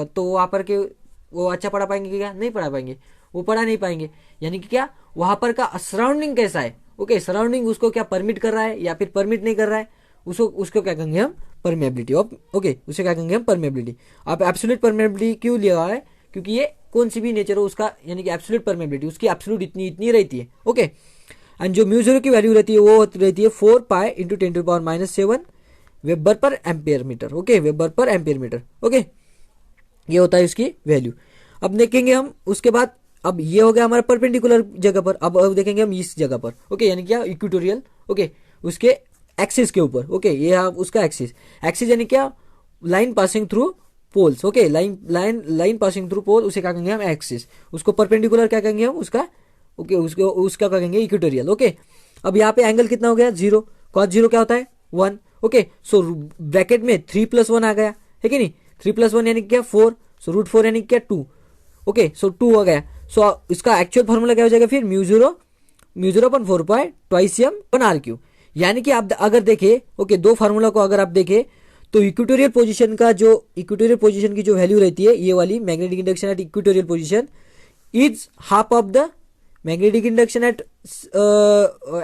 तो वहां पर के वो अच्छा पढ़ा पाएंगे क्या, नहीं पढ़ा पाएंगे, वो पढ़ा नहीं पाएंगे। यानी कि क्या, वहां पर का सराउंडिंग कैसा है, ओके, सराउंडिंग उसको क्या परमिट कर रहा है या फिर परमिट नहीं कर रहा है, उसको क्या कहेंगे हम, परमेबिलिटी ऑफ, ओके, उसे क्या कहेंगे हम, परमेबिलिटी। आप एब्सोल्यूट परमेबिलिटी क्यों लिया है, क्योंकि ये कौन सी भी नेचर हो उसका, यानी कि एब्सोल्यूट परमेबिलिटी उसकी एब्सोल्यूट इतनी रहती है। ओके, एंड जो म्यू 0 की वैल्यू रहती है वो रहती है 4 pi into 10⁻⁻⁷ weber per ampere metre. Okay, weber per ampere metre. Okay, ये होता है उसकी वैल्यू। अब देखेंगे हम उसके बाद, अब ये हो गया हमारा परपेंडिकुलर जगह पर, अब देखेंगे हम इस जगह पर, ओके, यानी क्या, इक्वेटोरियल, ओके, उसके एक्सिस के ऊपर, ओके, ये उसका एक्सिस, एक्सिस यानी क्या, line passing through poles, okay, line passing through pole, उसे क्या कहेंगे हम, एक्सिस, उसको परपेंडिकुलर क्या कहेंगे हम, उसका, ओके, उसका क्या कहेंगे, इक्वेटोरियल। ओके, अब यहाँ पे एंगल कितना हो गया, 0, cos 0 क्या होता है, 1, ओके, सो ब्रैकेट में 3 + 1 आ गया, है कि नहीं, 3 + 1 यानी क्या, 4, सो √4 यानी क्या, 2, ओके, सो 2 हो गया। सो इसका एक्चुअल फॉर्मूला क्या हो जाएगा फिर, mu 0/4 pi twice M one R cube. यानी कि आप अगर देखें, ओके, दो फार्मूला को अगर आप देखें तो इक्वेटोरियल पोजीशन की जो वैल्यू रहती है, ये वाली magnetic induction eight equatorial position is half of the magnetic induction eight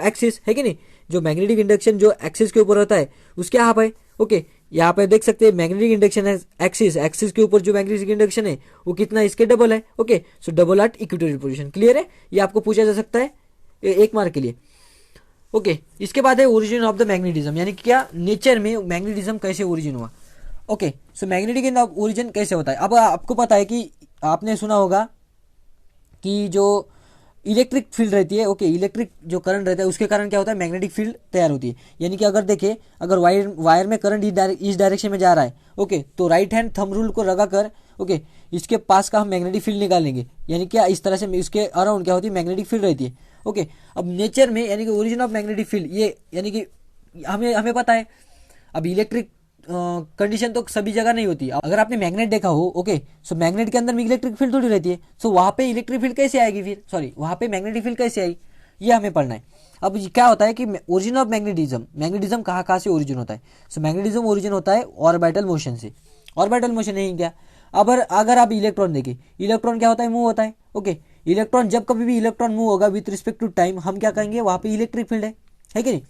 axis, है कि नहीं, जो मैग्नेटिक इंडक्शन जो एक्सिस के ऊपर होता है उसके हाफ है। ओके, यहाँ पे देख सकते हैं मैग्नेटिक इंडक्शन है एक्सिस के ऊपर जो मैग्नेटिक इंडक्शन है वो कितना इसके डबल है। ओके, सो double eight equatorial position. Clear है, ये आपको पूछा जा सकता है 1 मार्क के लिए। ओके, इसके बाद है ओरिजिन ऑफ द मैग्नेटिज्म, यानी क्या नेचर में मैग्नेटिज्म कैसे ओरिजिन हुआ। ओके, सो मैग्नेटिक ओरिजिन कैसे होता है। अब आपको पता है कि आपने सुना होगा कि जो इलेक्ट्रिक फील्ड रहती है, ओके, इलेक्ट्रिक जो करंट रहता है उसके कारण क्या होता है, मैग्नेटिक फील्ड तैयार होती है। यानी कि अगर देखें, अगर वायर में करंट इस डायरेक्शन में जा रहा है, ओके, तो राइट हैंड थंब रूल को लगा कर, ओके, इसके पास का हम मैग्नेटिक फील्ड निकालेंगे। यानी क्या इस तरह से इसके अराउंड क्या होती है, मैग्नेटिक फील्ड रहती है। ओके, अब नेचर में यानी कि ओरिजिन ऑफ मैग्नेटिक फील्ड ये यानी कि हमें पता है। अब इलेक्ट्रिक कंडीशन तो सभी जगह नहीं होती। अगर आपने मैग्नेट देखा हो, ओके, सो मैग्नेट के अंदर में इलेक्ट्रिक फील्ड थोड़ी रहती है, सो वहां पे इलेक्ट्रिक फील्ड कैसे आएगी फिर, सॉरी वहां पे मैग्नेटिक फील्ड कैसे आई, ये हमें पढ़ना है। अब क्या होता है कि ओरिजिन ऑफ मैग्नेटिज्म कहाँ से ओरिजिन होता है। सो मैग्नेटिज्म ओरिजिन होता है ऑर्बिटल मोशन से। ऑर्बिटल मोशन नहीं क्या, अब अगर आप इलेक्ट्रॉन देखें, इलेक्ट्रॉन क्या होता है, मूव होता है। ओके, इलेक्ट्रॉन जब कभी भी इलेक्ट्रॉन मूव होगा विथ रिस्पेक्ट टू टाइम, हम क्या कहेंगे, वहां पे इलेक्ट्रिक फील्ड है कि नहीं।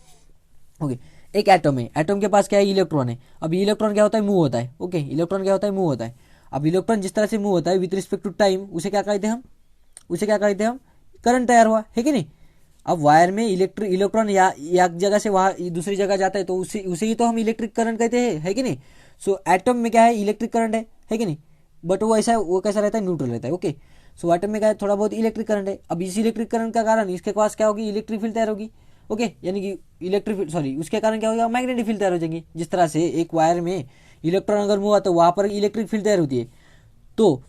ओके, एक एटम है, एटम के पास क्या है, इलेक्ट्रॉन है। अब इलेक्ट्रॉन क्या होता है, मूव होता है। ओके, इलेक्ट्रॉन क्या होता है, मूव होता है। अब इलेक्ट्रॉन जिस तरह से मूव होता है विथ रिस्पेक्ट टू टाइम, उसे क्या कहते हैं हम, करंट तैयार हुआ है कि नहीं। अब वायर में इलेक्ट्रॉन या एक जगह से वहां दूसरी जगह जाता है तो उसे ही तो हम इलेक्ट्रिक करंट कहते हैं, है कि नहीं। सो एटम में क्या है, इलेक्ट्रिक करंट है कि नहीं, बट वो कैसा रहता है, न्यूट्रल रहता है। ओके, सो एटम में क्या है, थोड़ा बहुत इलेक्ट्रिक करंट है। अब इस इलेक्ट्रिक करंट का कारण इसके पास क्या होगी, इलेक्ट्रिक फील्ड तैयार होगी। ओके, यानी कि इलेक्ट्रिक फील्ड, सॉरी, उसके कारण क्या होगा, मैग्नेटिक फील्ड तैयार हो जाएगी। जिस तरह से एक वायर में इलेक्ट्रॉन अगर मूव हुआ तो वहां पर इलेक्ट्रिक फील्ड तैयार होती है, तो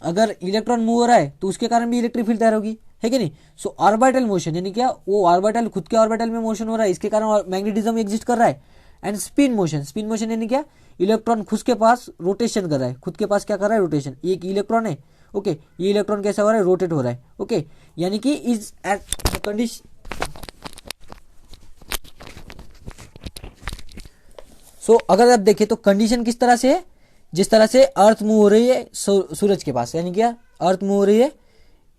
अगर इलेक्ट्रॉन मूव हो रहा है तो उसके कारण भी इलेक्ट्रिक फील्ड तैयार होगी, है कि नहीं। सो ऑर्बिटल मोशन यानी क्या, वो ऑर्बिटल खुद के ऑर्बिटल में मोशन हो रहा है, इसके कारण मैग्नेटिज्म एग्जिस्ट कर रहा है। एंड स्पिन मोशन यानी क्या, इलेक्ट्रॉन खुद के पास रोटेशन कर रहा है, खुद के पास क्या कर रहा है, रोटेशन। एक इलेक्ट्रॉन है, ओके, ये इलेक्ट्रॉन कैसा हो रहा है, रोटेट हो रहा है। ओके, यानी कि इज एट कंडीशन, सो अगर आप देखें तो कंडीशन किस तरह से है, जिस तरह से अर्थ मूव हो रही है सूरज के पास, यानी क्या अर्थ मूव हो रही है,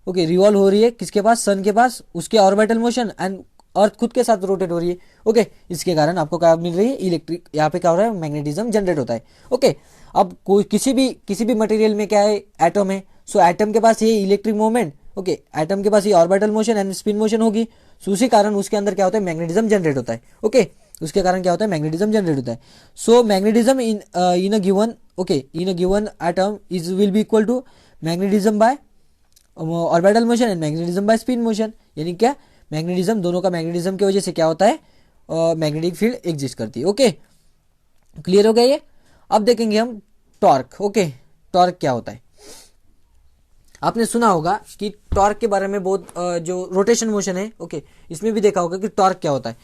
ओके, रिवॉल्व हो रही है किसके पास, सन के पास, उसके ऑर्बिटल मोशन, एंड अर्थ खुद के साथ रोटेट हो रही है। ओके, इसके कारण आपको क्या मिल रही है, इलेक्ट्रिक, यहाँ पे क्या हो रहा है, मैग्नेटिज्म जनरेट होता है। ओके, अब कोई किसी भी मटेरियल में क्या है, एटम है, सो एटम के पास ये इलेक्ट्रिक मूवमेंट, ओके, एटम के पास ये orbital motion and spin motion होगी, सो उसी कारण उसके अंदर क्या होता है, मैग्नेटिज्म जनरेट होता है। ओके, उसके कारण क्या होता है, मैग्नेटिज्म जनरेट होता है। So magnetism in a given, okay, in a given atom is will be equal to magnetism by orbital motion and magnetism by spin motion. यानी क्या, मैग्नेटिज्म, दोनों का मैग्नेटिज्म की वजह से क्या होता है, मैग्नेटिक फील्ड एग्जिस्ट करती है। ओके, क्लियर हो गया ये। अब देखेंगे हम टॉर्क। ओके, टॉर्क क्या होता है, आपने सुना होगा कि टॉर्क के बारे में बहुत, जो रोटेशन मोशन है, ओके, इसमें भी देखा होगा कि टॉर्क क्या होता है।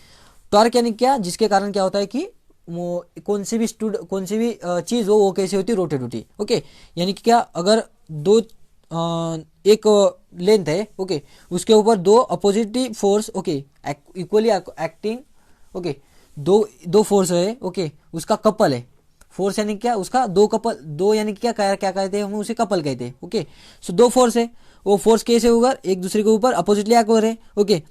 टॉर्क यानी क्या, जिसके कारण क्या होता है कि वो कौन सी भी चीज हो वो कैसे होती है, रोटेट होती है। ओके, यानी कि क्या, अगर दो एक लेंथ है, ओके, उसके ऊपर दो appositive force, okay, equally acting, okay, दो फोर्स है, ओके, उसका कपल है। फोर्स यानी क्या, उसका दो यानी क्या क्या कहते हैं, हम उसे कपल कहते हैं। ओके, सो दो फोर्स है, वो फोर्स कैसे होगा, एक दूसरे के ऊपर अपोजिटली एक्ट हो रहे, ओके,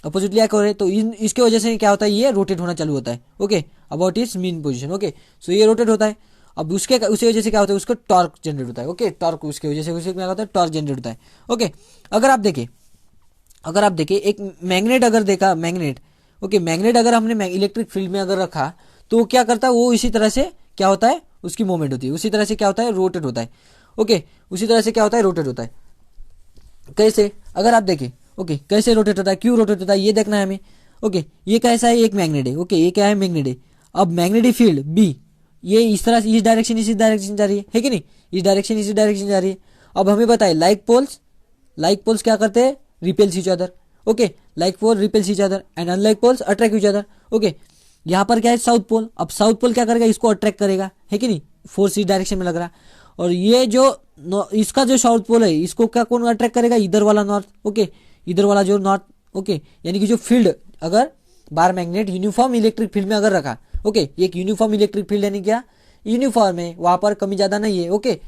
अपोजिटली एक्ट हो रहे, तो इसके वजह से क्या होता है, ये रोटेट होना चालू होता है। Okay, about its mean position. Okay, so ये रोटेट होता है। अब उसी वजह से क्या होता है, उसको टॉर्क जनरेट होता है। ओके, टॉर्क उसके वजह से उसे क्या होता है, टॉर्क जनरेट होता है। ओके, अगर आप देखें एक मैग्नेट अगर देखा, मैग्नेट, ओके, मैग्नेट अगर हमने इलेक्ट्रिक फील्ड में अगर रखा तो वो क्या करता है, वो इसी तरह से क्या होता है, उसकी मूवमेंट होती है, उसी तरह से क्या होता है, रोटेट होता है। ओके, उसी तरह से क्या होता है, रोटेट होता है। कैसे, अगर आप देखें, ओके, कैसे रोटेट होता है, क्यों रोटेट होता है, ये देखना है हमें। ओके, ये कैसा है, एक मैग्नेट है। ओके, ये क्या है, मैग्नेट है। अब मैग्नेटिक फील्ड बी, ये इस तरह से इस डायरेक्शन जा रही है कि नहीं, इस डायरेक्शन जा रही है। अब हमें बताए लाइक पोल्स क्या करते हैं, repels each other. Okay, like pole repels each other and unlike poles attract each other. Okay, यहाँ पर क्या है, साउथ पोल। अब साउथ पोल क्या करेगा, इसको अट्रैक्ट करेगा, है कि नहीं, फोर्स इस डायरेक्शन में लग रहा है। और ये जो इसका जो साउथ पोल है, इसको क्या कौन अट्रैक्ट करेगा, इधर वाला नॉर्थ। ओके, इधर वाला जो नॉर्थ। ओके, यानी कि जो फील्ड, अगर bar magnet uniform electric field में अगर रखा, ओके, एक यूनिफॉर्म इलेक्ट्रिक फील्ड यानी क्या, यूनिफॉर्म है, वहां पर कमी ज्यादा नहीं है। ओके,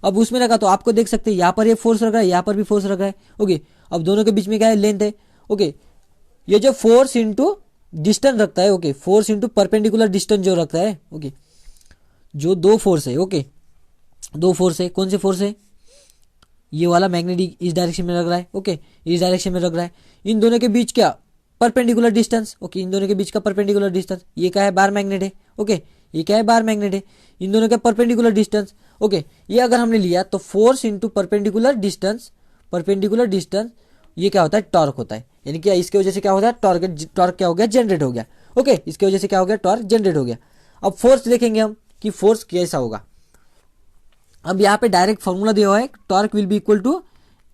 अब उसमें रखा तो आपको देख सकते हैं, यहाँ पर ये फोर्स रखा है, यहाँ पर भी फोर्स रखा है। ओके, अब दोनों के बीच में क्या है, लेंथ है। ओके, ये जो फोर्स इंटू डिस्टेंस रखता है, okay, force into perpendicular distance जो रखता है, ओके, जो दो फोर्स है, ओके, दो फोर्स है, कौन से फोर्स है, ये वाला मैग्नेटिक इस डायरेक्शन में लग रहा है, ओके, इस डायरेक्शन में लग रहा है, इन दोनों के बीच क्या परपेंडिकुलर डिस्टेंस, ओके, इन दोनों के बीच का परपेंडिकुलर डिस्टेंस, ये क्या है बार मैग्नेट है, ओके, ये क्या है बार मैग्नेट है, इन दोनों का परपेंडिकुलर डिस्टेंस, ओके, ये अगर हमने लिया तो force into perpendicular distance, perpendicular distance, ये क्या होता है टॉर्क होता है, यानी कि इसके वजह से क्या होता है टॉर्क क्या हो गया जनरेट हो गया, ओके, इसके वजह से क्या हो गया टॉर्क जनरेट हो गया। अब फोर्स देखेंगे हम कि फोर्स कैसा होगा। अब यहाँ पे डायरेक्ट फॉर्मूला दिया हुआ है, torque will be equal to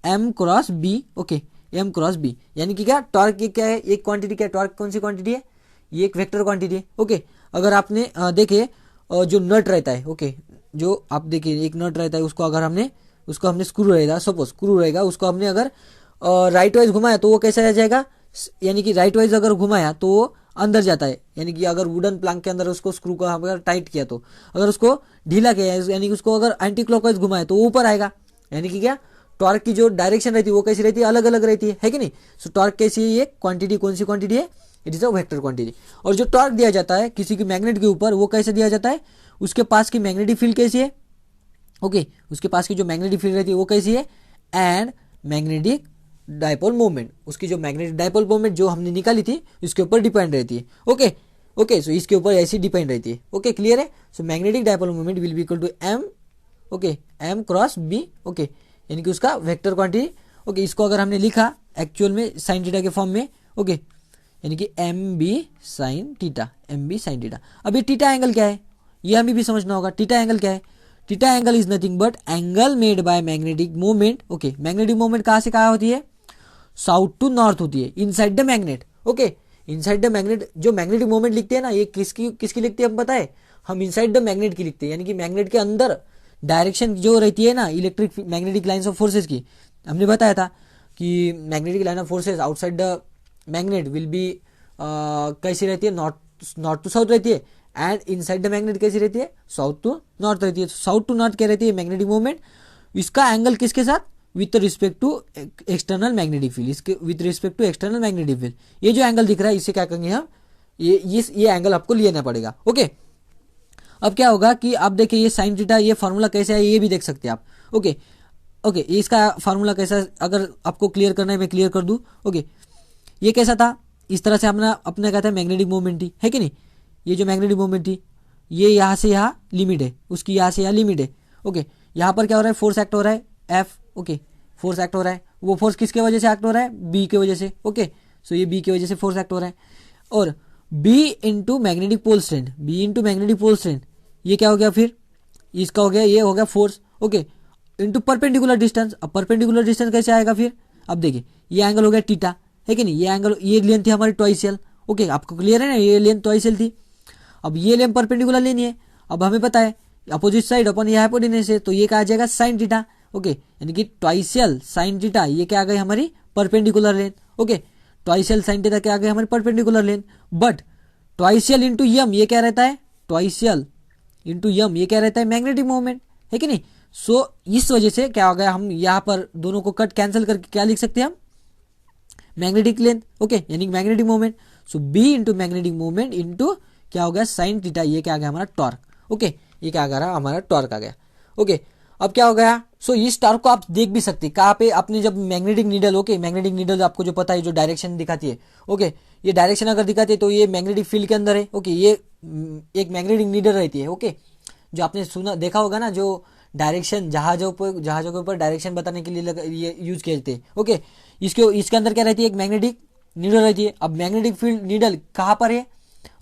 M cross B, okay, M cross B, यानी कि क्या टॉर्क ये क्या है, एक क्वांटिटी क्या है, टॉर्क कौन सी क्वांटिटी है, ये एक वेक्टर क्वांटिटी है, ओके। अगर आपने देखे जो नट रहता है, ओके, जो आप देखिए एक नट रहता है, उसको अगर हमने स्क्रू रहेगा, सपोज स्क्रू रहेगा, उसको हमने अगर राइट वाइज घुमाया तो वो कैसा रह जाएगा, यानी कि राइट वाइज अगर घुमाया तो वो अंदर जाता है, यानी कि अगर वुडन प्लंक के अंदर उसको स्क्रू का अगर टाइट किया तो, अगर उसको ढीला किया यानी कि उसको अगर एंटी क्लॉकवाइज घुमाया तो वो ऊपर आएगा, यानी कि क्या टॉर्क की जो डायरेक्शन रहती है वो कैसी रहती है, अलग अलग रहती है कि नहीं। सो टॉर्क कैसी है, ये क्वांटिटी कौन सी क्वांटिटी है, it is a vector quantity. और जो टॉर्क दिया जाता है किसी की मैग्नेट के ऊपर वो कैसे दिया जाता है, उसके पास की मैग्नेटिक फील्ड कैसी है, ओके, उसके पास की जो मैग्नेटिक फील्ड रहती है वो कैसी है, एंड मैग्नेटिक डायपोल मोमेंट, उसकी जो मैग्नेटिक डायपोल मोमेंट जो हमने निकाली थी उसके ऊपर डिपेंड रहती है, ओके, ओके, सो इसके ऊपर ऐसी डिपेंड रहती है, ओके, क्लियर है। So magnetic dipole moment will be equal to M, okay, M cross B, okay, यानी कि उसका वेक्टर क्वांटिटी, ओके, इसको अगर हमने लिखा एक्चुअल में साइन थीटा के फॉर्म में, ओके, यानी कि M B sine theta, M B sine theta. अब ये थीटा एंगल क्या है, ये हमें भी समझना होगा, थीटा एंगल क्या है, theta angle is nothing but angle made by magnetic movement, okay, magnetic movement कहाँ से कहाँ होती है, साउथ टू नॉर्थ होती है, inside the magnet, okay, inside the magnet. जो मैग्नेटिक मूवमेंट लिखते हैं ना, ये किसकी लिखते हैं हम पता है, हम इनसाइड द मैग्नेट की लिखते हैं, यानी कि मैग्नेट के अंदर डायरेक्शन जो रहती है ना electric magnetic lines of forces की, हमने बताया था कि magnetic line of forces outside the magnet will be कैसी रहती है, नॉर्थ टू साउथ रहती है, एंड इनसाइड द मैग्नेट कैसी रहती है, साउथ टू नॉर्थ रहती है। साउथ टू नॉर्थ क्या रहती है मैग्नेटिक मूवमेंट, इसका एंगल किसके साथ, with respect to external magnetic field, इसके with respect to external magnetic field, ये जो एंगल दिख रहा है इसे क्या कहेंगे हम, ये एंगल आपको लेना पड़ेगा, ओके। अब क्या होगा कि आप देखिए ये साइन थीटा, ये फार्मूला कैसे है ये भी देख सकते हैं आप, ओके, ओके, इसका फार्मूला कैसा, अगर आपको क्लियर करना है मैं क्लियर कर दूं, ओके, ये कैसा था, इस तरह से अपने कहता है मैग्नेटिक मूवमेंट थी, है कि नहीं, ये जो मैग्नेटिक मूवमेंट थी ये यहाँ से यहाँ लिमिट है, उसकी यहाँ से यहाँ लिमिट है, ओके, यहाँ पर क्या हो रहा है फोर्स एक्ट हो रहा है एफ, ओके, फोर्स एक्ट हो रहा है, वो फोर्स किसके वजह से एक्ट हो रहा है, बी के वजह से, ओके, सो ये बी की वजह से फोर्स एक्ट हो रहा है, और B into magnetic pole strength, B into magnetic pole strength, ये क्या हो गया फिर, इसका हो गया, ये हो गया force, okay, into perpendicular distance. अब परपेंडिकुलर डिस्टेंस कैसे आएगा फिर, अब देखिए ये एंगल हो गया थीटा, है कि नहीं, ये एंगल, ये लेंथ थी हमारी ट्वाइस एल, ओके, आपको क्लियर है ना, ये लेंथ ट्वाइस एल थी। अब ये लेंथ परपेंडिकुलर लेनी है, अब हमें पता है अपोजिट साइड अपन ये हाइपोटेनस है, तो ये क्या आ जाएगा साइन थीटा, ओके, यानी कि ट्वाइस एल साइन थीटा, ये क्या आ गई हमारी perpendicular length, okay, twice L sine theta क्या आ गई हमारी perpendicular length, but twice L into M ये क्या रहता है, ट्वाइस एल इंटू यम ये क्या रहता है मैग्नेटिक मूवमेंट, है कि नहीं। सो इस वजह से क्या हो गया, हम यहाँ पर दोनों को कट कैंसिल करके क्या लिख सकते हैं हम, मैग्नेटिक लेंथ, ओके, यानी magnetic movement. So B into magnetic movement into क्या हो गया साइन थीटा, ये क्या आ गया हमारा टॉर्क, ओके, ये क्या आ गया हमारा टॉर्क आ गया, ओके। अब क्या हो गया, सो इस टॉर्क को आप देख भी सकते हैं कहाँ पे, आपने जब magnetic needle, okay, magnetic needle आपको जो पता है जो डायरेक्शन दिखाती है, ओके, ये डायरेक्शन अगर दिखाती है तो ये मैग्नेटिक फील्ड के अंदर है, ओके, ये एक मैग्नेटिक नीडल रहती है, ओके, जो आपने सुना देखा होगा ना, जो डायरेक्शन जहाजों के ऊपर डायरेक्शन बताने के लिए ये यूज करते हैं, ओके, इसके अंदर क्या रहती है, एक मैग्नेटिक नीडल रहती है। अब मैग्नेटिक फील्ड नीडल कहाँ पर है,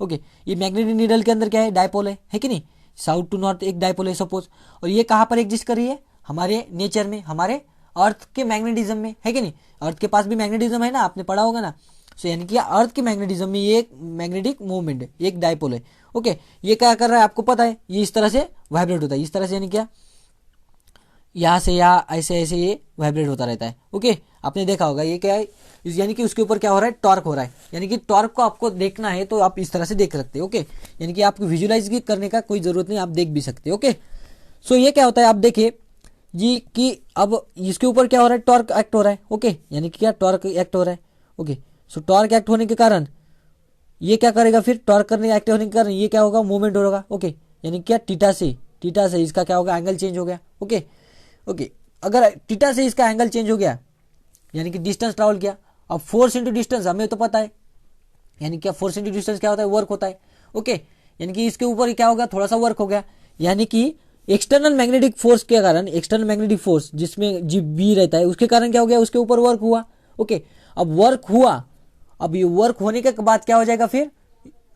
ओके, ये मैग्नेटिक नीडल के अंदर क्या है, डायपोल है कि नहीं, साउथ टू नॉर्थ एक डायपोल है सपोज, और ये कहाँ पर एग्जिस्ट कर रही है, हमारे नेचर में, हमारे अर्थ के मैग्नेटिज्म में, है कि नहीं, अर्थ के पास भी मैग्नेटिज्म है ना, आपने पढ़ा होगा ना। सो यानी कि अर्थ के मैग्नेटिज्म में ये एक मैग्नेटिक मूवमेंट है, एक डायपोल है, ओके, ये क्या कर रहा है आपको पता है, ये इस तरह से वाइब्रेट होता है, इस तरह से, यानी क्या यहाँ से यहाँ ऐसे ऐसे ये वाइब्रेट होता रहता है, ओके, आपने देखा होगा ये क्या है, यानी कि उसके ऊपर क्या हो रहा है, टॉर्क हो रहा है, यानी कि टॉर्क को आपको देखना है तो आप इस तरह से देख सकते हैं, ओके, यानी कि आपको विजुलाइज भी करने का कोई जरूरत नहीं, आप देख भी सकते हैं, ओके। सो ये क्या होता है, आप देखिए जी कि अब इसके ऊपर क्या हो रहा है, टॉर्क एक्ट हो रहा है, ओके, यानी कि क्या टॉर्क एक्ट हो रहा है, ओके। सो टॉर्क एक्ट होने के कारण ये क्या करेगा फिर, टॉर्क करने एक्ट होने के कारण ये क्या होगा, मूवमेंट होगा, ओके, यानी क्या थीटा से इसका क्या होगा, एंगल चेंज हो गया। ओके ओके, अगर थीटा से इसका एंगल चेंज हो गया यानी कि डिस्टेंस ट्रैवल किया। अब फोर्स इंटू डिस्टेंस हमें तो पता है, यानी क्या फोर्स इंटू डिस्टेंस क्या होता है, वर्क होता है। ओके, यानी कि इसके ऊपर क्या होगा, थोड़ा सा वर्क हो गया, यानी कि एक्सटर्नल मैग्नेटिक फोर्स के कारण, एक्सटर्नल मैग्नेटिक फोर्स जिसमें जी बी रहता है उसके कारण क्या हो गया, उसके ऊपर वर्क हुआ। ओके, अब वर्क हुआ, अब ये वर्क होने के बाद क्या हो जाएगा, फिर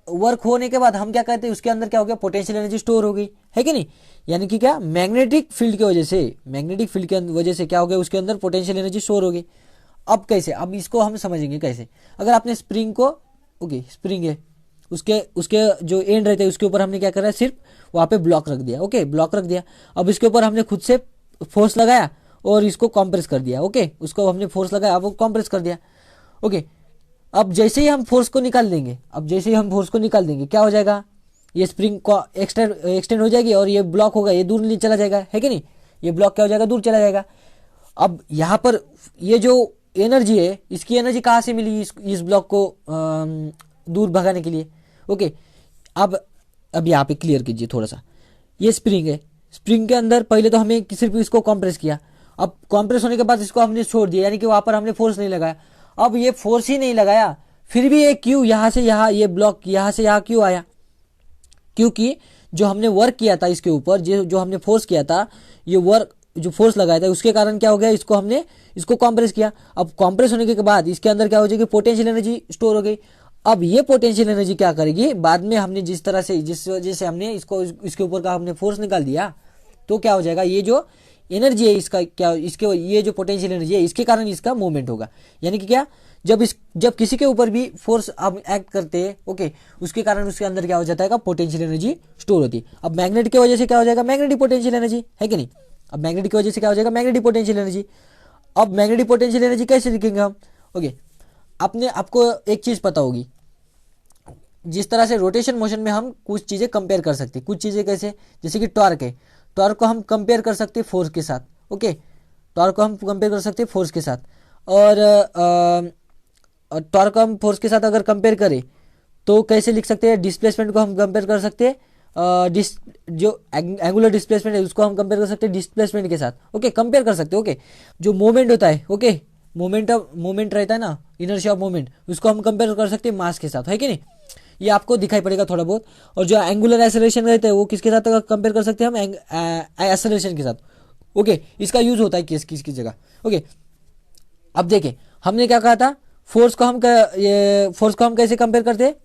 वर्क होने के बाद हम क्या कहते हैं, उसके अंदर क्या हो गया, पोटेंशियल एनर्जी स्टोर हो गई, है कि नहीं। यानी कि क्या, मैग्नेटिक फील्ड की वजह से, मैग्नेटिक फील्ड की वजह से क्या हो गया, उसके अंदर पोटेंशियल एनर्जी स्टोर हो गई। अब कैसे, अब इसको हम समझेंगे कैसे। अगर आपने स्प्रिंग को, ओके स्प्रिंग है, उसके उसके जो एंड रहते हैं उसके ऊपर हमने क्या करा, सिर्फ वहां पे ब्लॉक रख दिया। ओके, ब्लॉक रख दिया। अब इसके ऊपर हमने खुद से फोर्स लगाया और इसको कॉम्प्रेस कर दिया। ओके, उसको हमने फोर्स लगाया, अब वो कॉम्प्रेस कर दिया। ओके, अब जैसे ही हम फोर्स को निकाल देंगे, क्या हो जाएगा, ये स्प्रिंग को एक्सटेंड हो जाएगी और ये ब्लॉक होगा, ये दूर चला जाएगा, है कि नहीं। ये ब्लॉक क्या हो जाएगा, दूर चला जाएगा। अब यहाँ पर ये जो एनर्जी है, इसकी एनर्जी कहाँ से मिली, इस ब्लॉक को दूर भगाने के लिए। ओके, अब यहाँ पे क्लियर कीजिए थोड़ा सा। ये स्प्रिंग है, स्प्रिंग के अंदर पहले तो हमें सिर्फ इसको कॉम्प्रेस किया, अब कॉम्प्रेस होने के बाद इसको हमने छोड़ दिया, यानी कि वहां पर हमने फोर्स नहीं लगाया। अब ये फोर्स ही नहीं लगाया, फिर भी ये क्यों यहाँ से यहाँ, ये ब्लॉक यहाँ से यहाँ क्यों आया, क्योंकि जो हमने वर्क किया था इसके ऊपर, जो हमने फोर्स किया था, ये वर्क जो फोर्स लगाया था उसके कारण क्या हो गया, हमने इसको कॉम्प्रेस किया। अब कॉम्प्रेस होने के बाद इसके अंदर क्या हो जाएगी, पोटेंशियल एनर्जी स्टोर हो गई। अब ये पोटेंशियल एनर्जी क्या करेगी, बाद में हमने जिस वजह से हमने इसके ऊपर का हमने फोर्स निकाल दिया, तो क्या हो जाएगा, ये जो एनर्जी है इसका क्या, ये जो पोटेंशियल एनर्जी है इसके कारण इसका मूवमेंट होगा। यानी कि क्या, जब किसी के ऊपर भी फोर्स हम एक्ट करते हैं, ओके, उसके कारण उसके अंदर क्या हो जाता है, पोटेंशियल एनर्जी स्टोर होती है। अब मैग्नेट की वजह से क्या हो जाएगा, मैग्नेटिक पोटेंशियल एनर्जी, है कि नहीं। अब मैग्नेटिक की वजह से क्या हो जाएगा, मैग्नेटिक पोटेंशियल एनर्जी। अब मैग्नेटिक पोटेंशियल एनर्जी कैसे लिखेंगे हम, ओके, आपको एक चीज पता होगी, जिस तरह से रोटेशन मोशन में हम कुछ चीजें कंपेयर कर सकते हैं, कुछ चीजें कैसे, जैसे कि टॉर्क है, टॉर्क को हम कंपेयर कर सकते हैं फोर्स के साथ। ओके, टॉर्क को हम कंपेयर कर सकते हैं फोर्स के साथ, और टॉर्क को हम फोर्स के साथ अगर कंपेयर करें तो कैसे लिख सकते हैं, डिस्प्लेसमेंट को हम कंपेयर कर सकते हैं, जो एंगुलर डिस्प्लेसमेंट है उसको हम कंपेयर कर सकते हैं डिस्प्लेसमेंट के साथ। ओके, कंपेयर कर सकते हैं। ओके, जो मोमेंट होता है, ओके, मोमेंट रहता है ना, इनर्शिया ऑफ मोमेंट, उसको हम कंपेयर कर सकते हैं मास के साथ, है कि नहीं। ये आपको दिखाई पड़ेगा थोड़ा बहुत। और जो एंगुलर एक्सेलरेशन रहता है वो किसके साथ कंपेयर कर सकते हैं हम, एक्सेलरेशन के साथ। ओके, इसका यूज होता है किसकी जगह। ओके, अब देखें हमने क्या कहा था, फोर्स को हम कैसे कंपेयर करते हैं,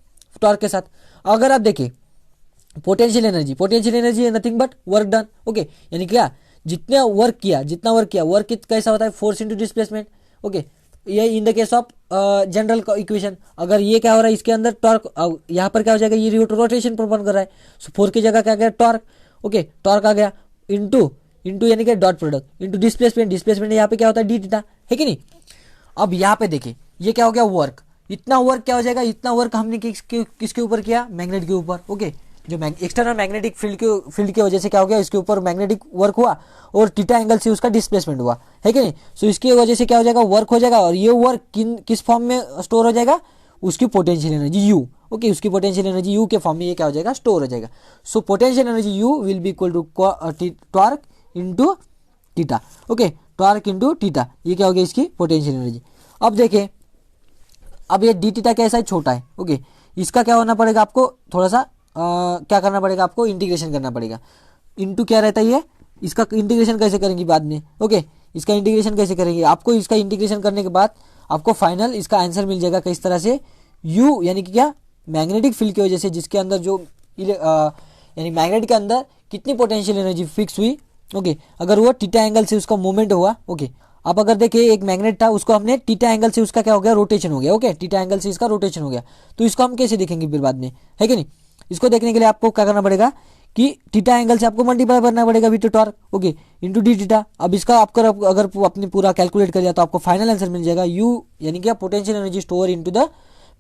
टॉर्क के साथ। अगर आप देखें पोटेंशियल एनर्जी है nothing but work done. Okay, यानी क्या, जितना वर्क किया वर्क कैसा होता है, फोर्स इंटू डिस्प्लेसमेंट। ओके, ये in the case of general equation. अगर ये क्या हो रहा है, इसके अंदर टॉर्क, यहाँ पर क्या हो जाएगा, ये रोटेशन परफॉर्म कर रहा है, सो फोर्स की जगह क्या गया, टॉर्क। ओके, टॉर्क आ गया, इंटू यानी कि डॉट प्रोडक्ट इंटू डिस्प्लेसमेंट यहाँ पे क्या होता है, डी थीटा, है कि नहीं। अब यहाँ पे देखिए ये क्या हो गया, वर्क, इतना वर्क क्या हो जाएगा, इतना वर्क हमने किसके ऊपर किया, मैग्नेट के ऊपर। ओके, जो एक्सटर्नल मैग्नेटिक फील्ड की वजह से क्या हो गया, इसके ऊपर मैग्नेटिक वर्क हुआ और थीटा एंगल से उसका डिस्प्लेसमेंट हुआ, है कि नहीं। सो इसकी वजह से क्या हो जाएगा, वर्क हो जाएगा, और ये वर्क किस फॉर्म में स्टोर हो जाएगा, उसकी पोटेंशियल एनर्जी यू। ओके, उसकी पोटेंशियल एनर्जी यू के फॉर्म में ये क्या हो जाएगा, स्टोर हो जाएगा। So potential energy U will be equal to torque into theta. Okay, torque into theta, ये क्या हो गया, इसकी पोटेंशियल एनर्जी। अब देखिए, अब ये डी थीटा कैसा है, छोटा है। ओके, इसका क्या होना पड़ेगा, आपको थोड़ा सा क्या करना पड़ेगा, आपको इंटीग्रेशन करना पड़ेगा। इंटू क्या रहता है ये, इसका इंटीग्रेशन कैसे करेंगे बाद में। ओके, इसका इंटीग्रेशन कैसे करेंगे, आपको इसका इंटीग्रेशन करने के बाद आपको फाइनल इसका आंसर मिल जाएगा किस तरह से, यू यानी कि क्या, मैग्नेटिक फील्ड की वजह से जिसके अंदर जो यानी मैग्नेट के अंदर कितनी पोटेंशियल एनर्जी फिक्स हुई। ओके, अगर वो थीटा एंगल से उसका मूवमेंट हुआ। ओके, अब अगर देखिए एक मैग्नेट था, उसको हमने थीटा एंगल से उसका क्या हो गया, रोटेशन हो गया। ओके, थीटा एंगल से इसका रोटेशन हो गया, तो इसको हम कैसे देखेंगे फिर बाद में, है कि नहीं। इसको देखने के लिए आपको क्या करना पड़ेगा कि थीटा एंगल से आपको मल्टीप्लाई करना पड़ेगा with torque. Okay, into D theta. अब इसका आपका अगर अपने पूरा कैलकुलेट कर लिया तो आपको फाइनल आंसर मिल जाएगा यू यानी कि potential energy store into the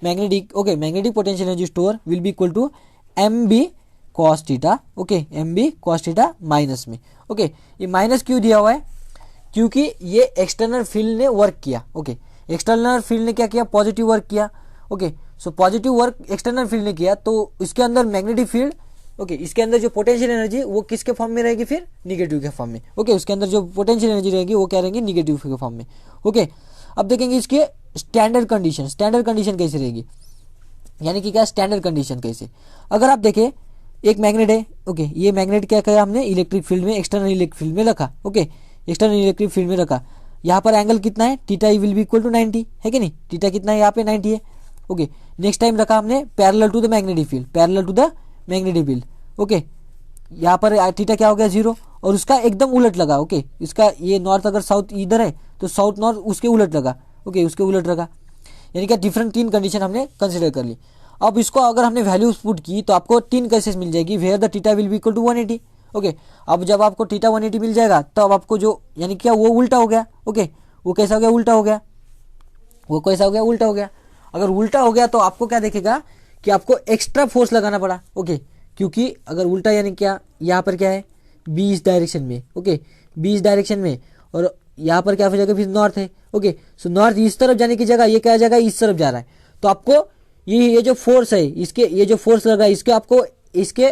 magnetic. Okay, magnetic potential energy store will be equal to M B cos theta. Okay, M B cos theta minus में। ओके, ये माइनस क्यों दिया हुआ है, क्योंकि ये एक्सटर्नल फील्ड ने वर्क किया। ओके, एक्सटर्नल फील्ड ने क्या किया, पॉजिटिव वर्क किया। Okay, so positive work external field ने किया, तो इसके अंदर मैग्नेटिक फील्ड ओके, इसके अंदर जो पोटेंशियल एनर्जी वो किसके फॉर्म में रहेगी, फिर निगेटिव के फॉर्म में। ओके, उसके अंदर जो पोटेंशियल एनर्जी रहेगी वो क्या रहेगी, निगेटिव के फॉर्म में। ओके, अब देखेंगे इसके स्टैंडर्ड कंडीशन। स्टैंडर्ड कंडीशन कैसे रहेगी, यानी कि क्या स्टैंडर्ड कंडीशन कैसे, अगर आप देखें एक मैग्नेट है। ओके, ये मैग्नेट क्या किया हमने, इलेक्ट्रिक फील्ड में, एक्सटर्नल इलेक्ट्रिक फील्ड में रखा। ओके, एक्सटर्नल इलेक्ट्रिक फील्ड में रखा। यहाँ पर एंगल कितना है, theta will be equal to 90 है कि नहीं, थीटा कितना है यहाँ पे 90 है। ओके, नेक्स्ट टाइम रखा हमने parallel to the magnetic field, parallel to the magnetic field. Okay, यहाँ पर थीटा क्या हो गया 0, और उसका एकदम उलट लगा। ओके, इसका ये नॉर्थ अगर साउथ इधर है तो साउथ नॉर्थ उसके उलट लगा। ओके, उसके उलट लगा, यानी कि डिफरेंट 3 कंडीशन हमने कंसिडर कर ली। अब इसको अगर हमने वैल्यूज पुट की तो आपको 3 केसेस मिल जाएगी, where the theta will be equal to 180। Okay, अब जब आपको थीटा 180 मिल जाएगा तब आपको जो, यानी क्या वो उल्टा हो गया। ओके, वो कैसा हो गया, उल्टा हो गया। वो कैसा हो गया, उल्टा हो गया। अगर उल्टा हो गया तो आपको क्या देखेगा कि आपको एक्स्ट्रा फोर्स लगाना पड़ा। ओके, क्योंकि अगर उल्टा यानी क्या, यहाँ पर क्या है बी इस डायरेक्शन में। ओके, बी इस डायरेक्शन में, और यहाँ पर क्या हो जाएगा, फिर नॉर्थ है। ओके, सो नॉर्थ इस तरफ जाने की जगह ये क्या जाएगा, इस तरफ जा रहा है। तो आपको ये जो फोर्स है, इसके ये जो फोर्स लगा है, इसके आपको इसके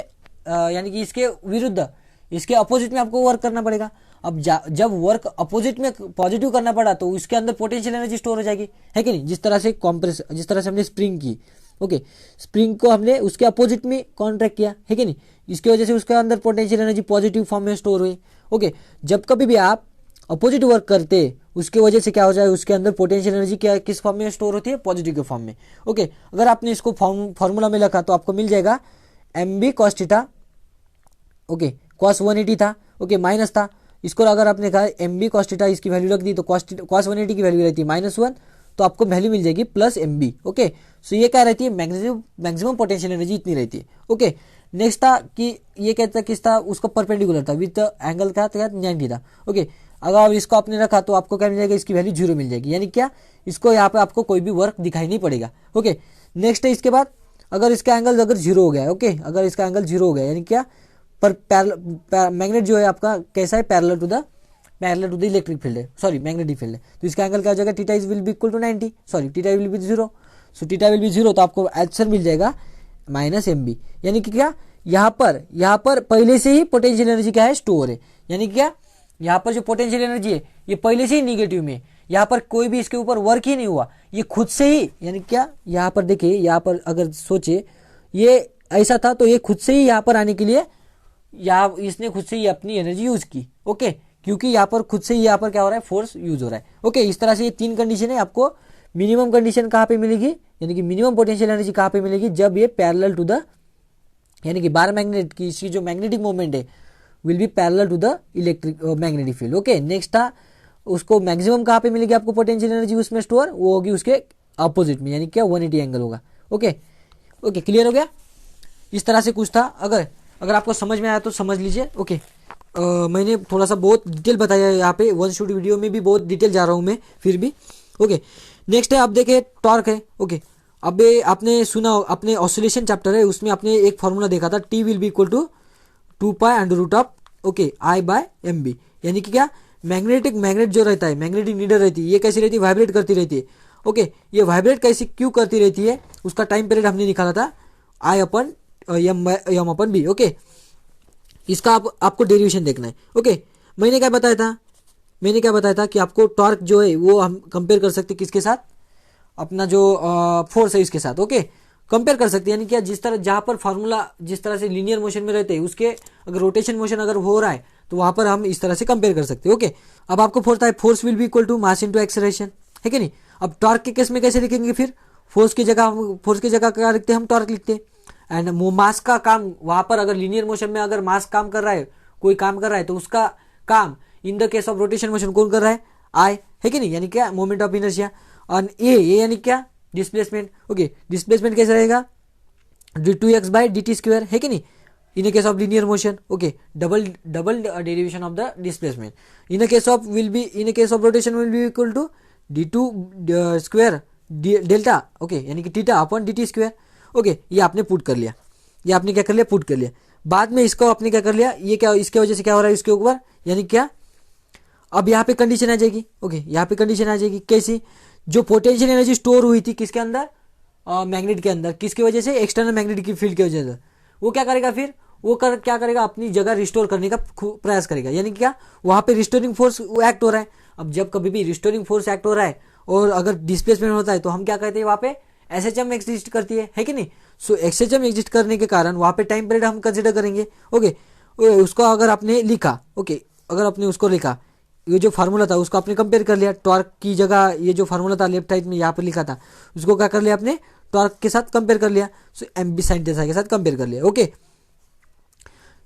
यानी कि इसके विरुद्ध, इसके अपोजिट में आपको वर्क करना पड़ेगा। अब जब वर्क अपोजिट में पॉजिटिव करना पड़ा तो उसके अंदर पोटेंशियल एनर्जी स्टोर हो जाएगी, है कि नहीं, जिस तरह से कॉम्प्रेस, जिस तरह से हमने स्प्रिंग की। ओके, स्प्रिंग को हमने उसके अपोजिट में कॉन्ट्रैक्ट किया, है कि नहीं, इसकी वजह से उसके अंदर पोटेंशियल एनर्जी पॉजिटिव फॉर्म में स्टोर हुई। ओके, जब कभी भी आप अपोजिट वर्क करते उसके वजह से क्या हो जाए, उसके अंदर पोटेंशियल एनर्जी क्या किस फॉर्म में स्टोर होती है, पॉजिटिव के फॉर्म में। ओके, अगर आपने इसको फॉर्मूला में रखा तो आपको मिल जाएगा mb cos theta. Okay, cos 180 था। ओके, माइनस था, इसको अगर आपने कहा mb cos थीटा, इसकी वैल्यू रख दी तो cos 180 की वैल्यू रहती है -1, तो आपको वैल्यू मिल जाएगी प्लस mb। ओके, सो ये क्या रहती है, मैक्सिमम पोटेंशियल एनर्जी इतनी रहती है। ओके, नेक्स्ट था कि ये कहता किस था, उसको परपेंडिकुलर था, विद एंगल का 90 था। ओके, अगर इसको आपने रखा तो आपको क्या मिल जाएगा, इसकी वैल्यू 0 मिल जाएगी, यानी क्या, इसको यहाँ पे आपको कोई भी वर्क दिखाई नहीं पड़ेगा। ओके, नेक्स्ट है इसके बाद, अगर इसका एंगल अगर 0 हो गया है। ओके, अगर इसका एंगल 0 हो गया यानी क्या, पर मैग्नेट जो है आपका कैसा है, parallel to the electric field है, सॉरी मैग्नेटिक फील्ड है, तो इसका एंगल क्या हो जाएगा, theta is will be equal to 90, sorry theta will be 0। So theta will be 0, तो आपको आंसर मिल जाएगा -mb, यानी कि क्या, यहाँ पर पहले से ही पोटेंशियल एनर्जी क्या है, स्टोर है, यानी क्या, यहाँ पर जो पोटेंशियल एनर्जी है ये पहले से ही निगेटिव में, यहाँ पर कोई भी इसके ऊपर वर्क ही नहीं हुआ, ये खुद से ही, यानी क्या, यहाँ पर देखिए, यहाँ पर अगर सोचे ये ऐसा था तो ये खुद से ही यहाँ पर आने के लिए, यहाँ इसने खुद से ही अपनी एनर्जी यूज की। ओके, क्योंकि यहाँ पर खुद से ही यहाँ पर क्या हो रहा है, फोर्स यूज हो रहा है। ओके, इस तरह से ये 3 कंडीशन है। आपको मिनिमम कंडीशन कहाँ पे मिलेगी, यानी कि मिनिमम पोटेंशियल एनर्जी कहाँ पे मिलेगी, जब ये पैरेलल टू द, यानी कि बार मैग्नेट की इसकी जो मैग्नेटिक मोमेंट है will be parallel to the electric magnetic field. Okay, next था उसको मैक्सिमम कहाँ पे मिलेगी आपको पोटेंशियल एनर्जी उसमें स्टोर, वो होगी उसके अपोजिट में, यानी क्या 180 एंगल होगा। ओके, क्लियर हो गया, इस तरह से कुछ था। अगर आपको समझ में आया तो समझ लीजिए। ओके, मैंने थोड़ा सा बहुत डिटेल बताया यहाँ पे, वन शॉट वीडियो में भी बहुत डिटेल जा रहा हूँ मैं फिर भी। ओके, नेक्स्ट है, आप देखें टॉर्क है। ओके, अब आपने सुना, अपने ऑसिलेशन चैप्टर है उसमें आपने एक फॉर्मूला देखा था, T will be equal to 2π√, okay, I/mb, यानी कि क्या, मैग्नेट जो रहता है, मैग्नेटिक नीडल रहती है, ये कैसी रहती है, वाइब्रेट करती रहती है। ओके, ये वाइब्रेट कैसी क्यों करती रहती है, उसका टाइम पीरियड हमने निकाला था I/m/b। ओके, इसका आपको डेरिवेशन देखना है। ओके, मैंने क्या बताया था कि आपको टॉर्क जो है वो हम कंपेयर कर सकते किसके साथ, अपना जो फोर्स है इसके साथ। ओके, कंपेयर कर सकते हैं, यानी क्या, जिस तरह जहाँ पर फार्मूला जिस तरह से लीनियर मोशन में रहते हैं उसके अगर रोटेशन मोशन अगर हो रहा है तो वहाँ पर हम इस तरह से कंपेयर कर सकते हैं। ओके, अब आपको force will be equal to mass into acceleration, है कि नहीं। अब टॉर्क के केस में कैसे लिखेंगे, फिर फोर्स की जगह क्या लिखते हैं, हम टॉर्क लिखते हैं। एंड मास का काम, वहाँ पर अगर लीनियर मोशन में अगर मास काम कर रहा है, कोई काम कर रहा है, तो उसका काम in the case of rotation motion कौन कर रहा है, आई, है कि नहीं, यानी क्या, मोमेंट ऑफ इनर्शिया। और ए यानी क्या, डिस्प्लेसमेंट। ओके, डिस्प्लेसमेंट कैसे रहेगा, d2x/dt², है कि नहीं, in case of linear motion. Okay, double derivation of the displacement. In case of rotation will be equal to d2² delta, okay, यानी कि θ/dt²। ओके, ये आपने पुट कर लिया, पुट कर लिया। बाद में इसको आपने क्या कर लिया, ये क्या, इसके वजह से क्या हो रहा है इसके ऊपर, यानी क्या, अब यहाँ पे कंडीशन आ जाएगी। ओके, यहाँ पे कंडीशन आ जाएगी कैसी, जो पोटेंशियल एनर्जी स्टोर हुई थी किसके अंदर, मैग्नेट के अंदर, किसकी वजह से, एक्सटर्नल मैग्नेटिक फील्ड की वजह से, वो क्या करेगा, फिर वो क्या करेगा, अपनी जगह रिस्टोर करने का प्रयास करेगा। यानी क्या, वहां पे रिस्टोरिंग फोर्स एक्ट हो रहा है। अब जब कभी भी रिस्टोरिंग फोर्स एक्ट हो रहा है और अगर डिस्प्लेसमेंट होता है तो हम क्या कहते हैं, वहां पे एसएचएम एग्जिस्ट करती है कि नहीं। सो एसएचएम एग्जिस्ट करने के कारण वहां पे टाइम पीरियड हम कंसिडर करेंगे। ओके, उसको अगर आपने लिखा, ओके, अगर आपने उसको लिखा, ये जो फार्मूला था उसको आपने कंपेयर कर लिया, टॉर्क की जगह ये जो फार्मूला था लेफ्ट साइड में यहाँ पर लिखा था, उसको क्या कर लिया आपने, टॉर्क के साथ कंपेयर कर लिया। सो एमबी साइन टेसा के साथ कंपेयर कर लिया। Okay,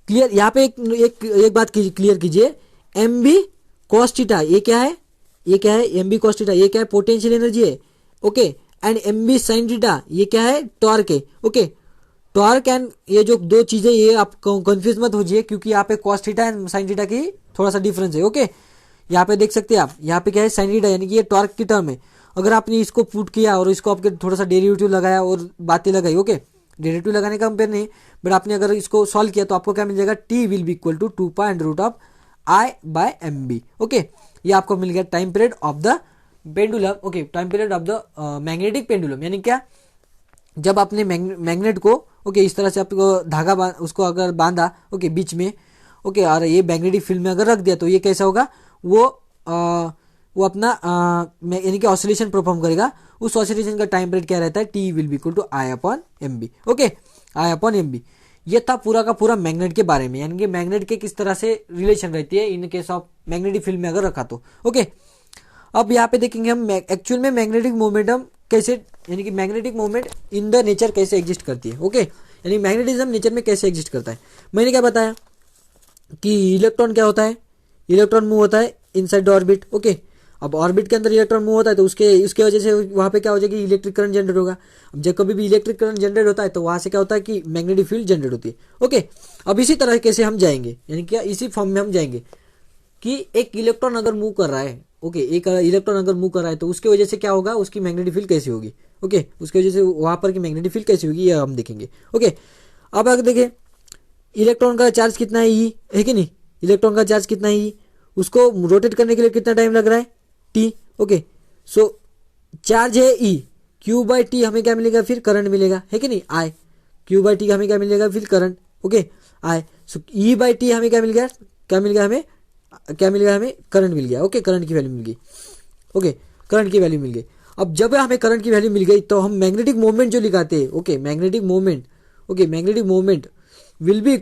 clear. यहाँ पे एक बात क्लियर कीजिए, एम बी कॉस थीटा ये क्या है, ये क्या है, एम बी कॉस थीटा ये क्या है, पोटेंशियल एनर्जी है। Okay, and M B sine theta ये क्या है, टॉर्क है। ओके, टॉर्क एंड ये जो दो चीजें, ये आप कंफ्यूज मत होजिए, क्योंकि यहाँ पे cos theta and sine theta की थोड़ा सा डिफरेंस है। ओके, यहाँ पे देख सकते हैं आप, यहाँ पे क्या है, साइन थीटा, यानी कि ये टॉर्क की टर्म है। अगर आपने इसको पुट किया और इसको आपके थोड़ा सा डेरिवेटिव लगाया और बातें लगाई, ओके, डेरिवेटिव लगाने का कंपेयर नहीं, बट आपने अगर इसको सॉल्व किया तो आपको क्या मिल जाएगा, T will be equal to 2π√i/mb। Okay, ये आपको मिल गया time period of the pendulum. Okay, time period of the magnetic pendulum, यानी क्या, जब आपने मैग्नेट को, ओके, इस तरह से आपको धागा उसको अगर बांधा, ओके, बीच में, ओके, और ये मैग्नेटिक फील्ड में अगर रख दिया तो ये कैसा होगा, वो अपना यानी कि ऑसिलेशन परफॉर्म करेगा। उस ऑसिलेशन का टाइम पीरियड क्या रहता है, T will be equal to I/mb। Okay, I/mb। ये था पूरा का पूरा मैग्नेट के बारे में, यानी कि मैग्नेट के किस तरह से रिलेशन रहती है इन केस ऑफ मैग्नेटिक फील्ड में अगर रखा तो। ओके, अब यहाँ पे देखेंगे हम एक्चुअल में मैग्नेटिक मोमेंटम कैसे, यानी कि magnetic moment in the nature कैसे एग्जिस्ट करती है। ओके, यानी मैग्नेटिज्म नेचर में कैसे एग्जिस्ट करता है। मैंने क्या बताया कि इलेक्ट्रॉन क्या होता है, इलेक्ट्रॉन मूव होता है इनसाइड द ऑर्बिट। ओके, अब ऑर्बिट के अंदर इलेक्ट्रॉन मूव होता है तो उसके वजह से वहाँ पे क्या हो जाएगी, इलेक्ट्रिक करंट जनरेट होगा। अब जब कभी भी इलेक्ट्रिक करंट जनरेट होता है तो वहाँ से क्या होता है कि मैग्नेटिक फील्ड जनरेट होती है। ओके, अब इसी तरीके से हम जाएंगे, यानी क्या, इसी फॉर्म में हम जाएंगे कि एक इलेक्ट्रॉन अगर मूव कर रहा है, ओके, एक इलेक्ट्रॉन अगर मूव कर रहा है तो उसकी वजह से क्या होगा, उसकी मैग्नेटिक फील्ड कैसी होगी। ओके, उसकी वजह से वहाँ पर की मैग्नेटिक फील्ड कैसी होगी, ये हम देखेंगे। ओके, अब अगर देखें इलेक्ट्रॉन का चार्ज कितना है, ई है कि नहीं, इलेक्ट्रॉन का चार्ज कितना है, ई, उसको रोटेट करने के लिए कितना टाइम लग रहा है, टी। ओके, सो चार्ज है ई, Q/T हमें क्या मिलेगा, फिर करंट मिलेगा, है कि नहीं, I, Q/T हमें क्या मिलेगा, फिर current. Okay, I, so E/T हमें क्या मिल गया, हमें करंट मिल गया। ओके, करंट की वैल्यू मिल गई। ओके, करंट की वैल्यू मिल गई। अब जब हमें करंट की वैल्यू मिल गई तो हम मैग्नेटिक मोमेंट जो लिखाते हैं, okay, magnetic moment will be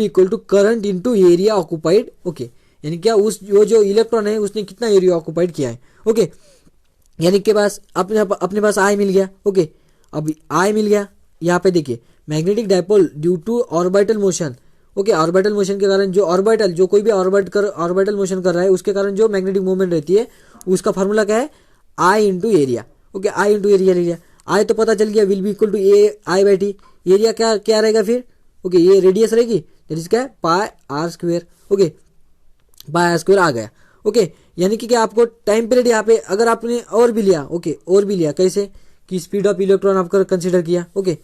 equal to current into area occupied. Okay, यानी क्या, वो जो इलेक्ट्रॉन है उसने कितना एरिया ऑक्युपाइड किया है। ओके, यानी के पास अपने पास आई मिल गया। ओके, अब आई मिल गया, यहाँ पे देखिए magnetic dipole due to orbital motion. Okay, orbital motion के कारण जो कोई भी ऑर्बिटल मोशन कर रहा है उसके कारण जो मैग्नेटिक मूवमेंट रहती है उसका फॉर्मूला क्या है, I into area. Okay, I into area ले लिया, आई तो पता चल गया, will be equal to I/T। Area क्या रहेगा फिर, ओके, ये रेडियस रहेगी, दैट इज क्या है, πr²। ओके, πr² आ गया। ओके, यानी कि क्या, आपको टाइम पीरियड यहाँ पे अगर आपने और भी लिया कैसे, कि स्पीड ऑफ इलेक्ट्रॉन आपका कंसिडर किया। ओके,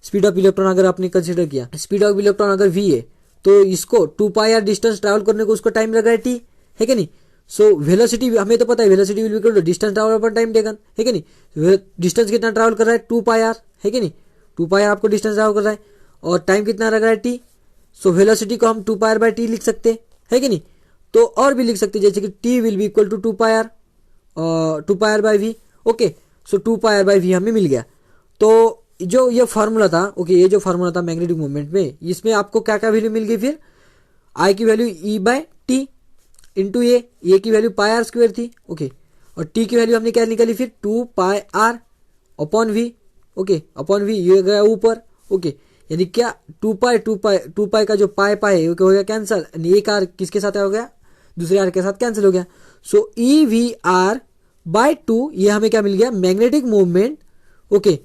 स्पीड ऑफ इलेक्ट्रॉन अगर आपने कंसिडर किया, स्पीड ऑफ इलेक्ट्रॉन अगर v है तो इसको 2πr डिस्टेंस ट्रैवल करने को उसको टाइम लग रहा है t, है कि नहीं। सो वेलोसिटी हमें तो पता है, velocity will equal to distance travel upon time taken, है कि नहीं। डिस्टेंस कितना ट्रैवल कर रहा है, 2πr, है कि नहीं, 2πr आपको डिस्टेंस ट्रैवल कर रहा है और टाइम कितना लग रहा है, t। सो वेलोसिटी को हम 2πr/t लिख सकते, है कि नहीं। तो और भी लिख सकते जैसे कि t will be equal to 2πr/v। Okay, so 2πr/v हमें मिल गया। तो जो ये फार्मूला था, ओके, ये जो फार्मूला था मैग्नेटिक मूवमेंट में, इसमें आपको क्या क्या वैल्यू मिल गई, फिर I की वैल्यू E/T इंटू ए की वैल्यू πr² थी। ओके, और t की वैल्यू हमने क्या निकाली, फिर 2πr upon v। Okay, upon v ये गया ऊपर। ओके, यानी क्या, 2π का जो पाई है वो क्या हो गया, कैंसिल, एक आर किसके साथ हो गया, दूसरे आर के साथ कैंसिल हो गया। सो EVR/2 ये हमें क्या मिल गया, magnetic movement. Okay,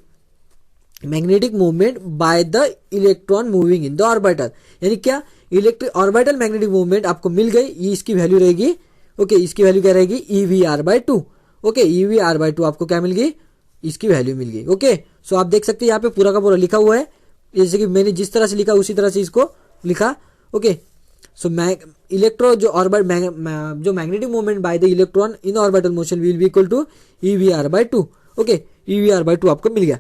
magnetic movement by the electron moving in the orbital, यानी क्या, इलेक्ट्रिक ऑर्बिटल मैग्नेटिक मूवमेंट आपको मिल गई, ये इसकी वैल्यू रहेगी। ओके, इसकी वैल्यू क्या रहेगी, EVR/2। ओके, EVR/2 आपको क्या मिल गई, इसकी वैल्यू मिल गई। ओके, सो आप देख सकते हैं यहाँ पे पूरा का पूरा लिखा हुआ है, जैसे कि मैंने जिस तरह से लिखा उसी तरह से इसको लिखा। ओके, सो इलेक्ट्रो जो magnetic movement by the electron in orbital motion will be equal to EVR/2। Okay, EVR/2 आपको मिल गया।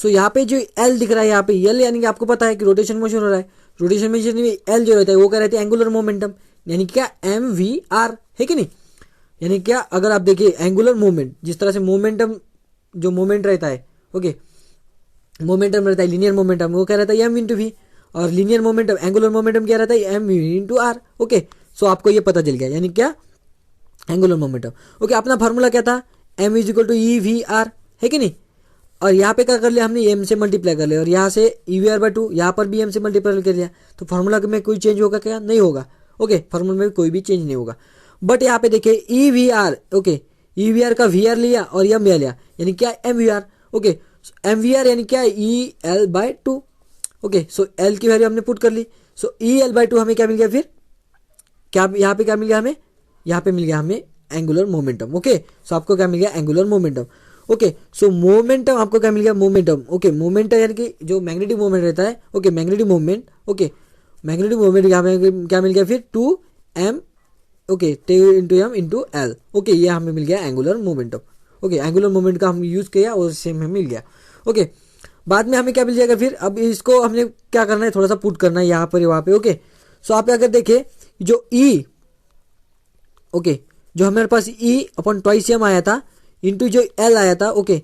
सो यहाँ पे जो एल दिख रहा है, यहाँ पे एल यानी कि आपको पता है कि रोटेशन मोशन हो रहा है, रोटेशन मोशन में एल जो रहता है वो क्या रहता है, एंगुलर मोमेंटम, यानी क्या एम वी आर, है कि नहीं। यानी क्या, अगर आप देखिए एंगुलर मोमेंट, जिस तरह से मोमेंटम जो मोमेंट रहता है, ओके, मोमेंटम रहता है लीनियर मोमेंटम, वो क्या रहता है एम इंटू वी, और लीनियर मोमेंटम एंगुलर मोमेंटम क्या रहता है M V into R. Okay, so आपको ये पता चल गया, यानी क्या एंगुलर मोमेंटम। ओके, अपना फार्मूला क्या था, M is equal to E V R, है कि नहीं। और यहाँ पे क्या कर लिया हमने, एम से मल्टीप्लाई कर लिया, और यहाँ से ई वी आर बाई 2, यहाँ पर भी एम से मल्टीप्लाई कर लिया, तो फार्मूला में कोई चेंज होगा क्या, नहीं होगा। ओके, फार्मूला में कोई भी चेंज नहीं होगा। बट यहाँ पे देखिए E V R, okay, E V R का वी आर लिया और एम लिया, यानी क्या M V R. Okay, M V R यानी क्या E L by 2। Okay, so L की वैल्यू हमने पुट कर ली, सो ई एल बाई 2 हमें क्या मिल गया, फिर क्या यहाँ पे क्या मिल गया हमें, यहाँ पे मिल गया हमें एंगुलर मोमेंटम। ओके, सो आपको क्या मिल गया, एंगुलर मोमेंटम। ओके, सो मोमेंटम आपको क्या मिल गया, मोमेंटम। ओके, मोमेंटम यानी कि जो मैग्नेटिक मोमेंट रहता है, okay, magnetic moment, okay, magnetic moment यहाँ पे क्या मिल गया, फिर 2m, ओके, टे into M into L. Okay, ये हमें मिल गया angular momentum. Okay, angular moment का हम यूज किया और सेम हमें मिल गया। ओके, बाद में हमें क्या मिल जाएगा, फिर अब इसको हमने क्या करना है, थोड़ा सा पुट करना है यहाँ पर वहाँ पे। ओके, सो आप अगर देखें जो ई, ओके, जो हमारे पास ई अपॉन ट्वाइस एम आया था इंटू जो एल आया था, ओके,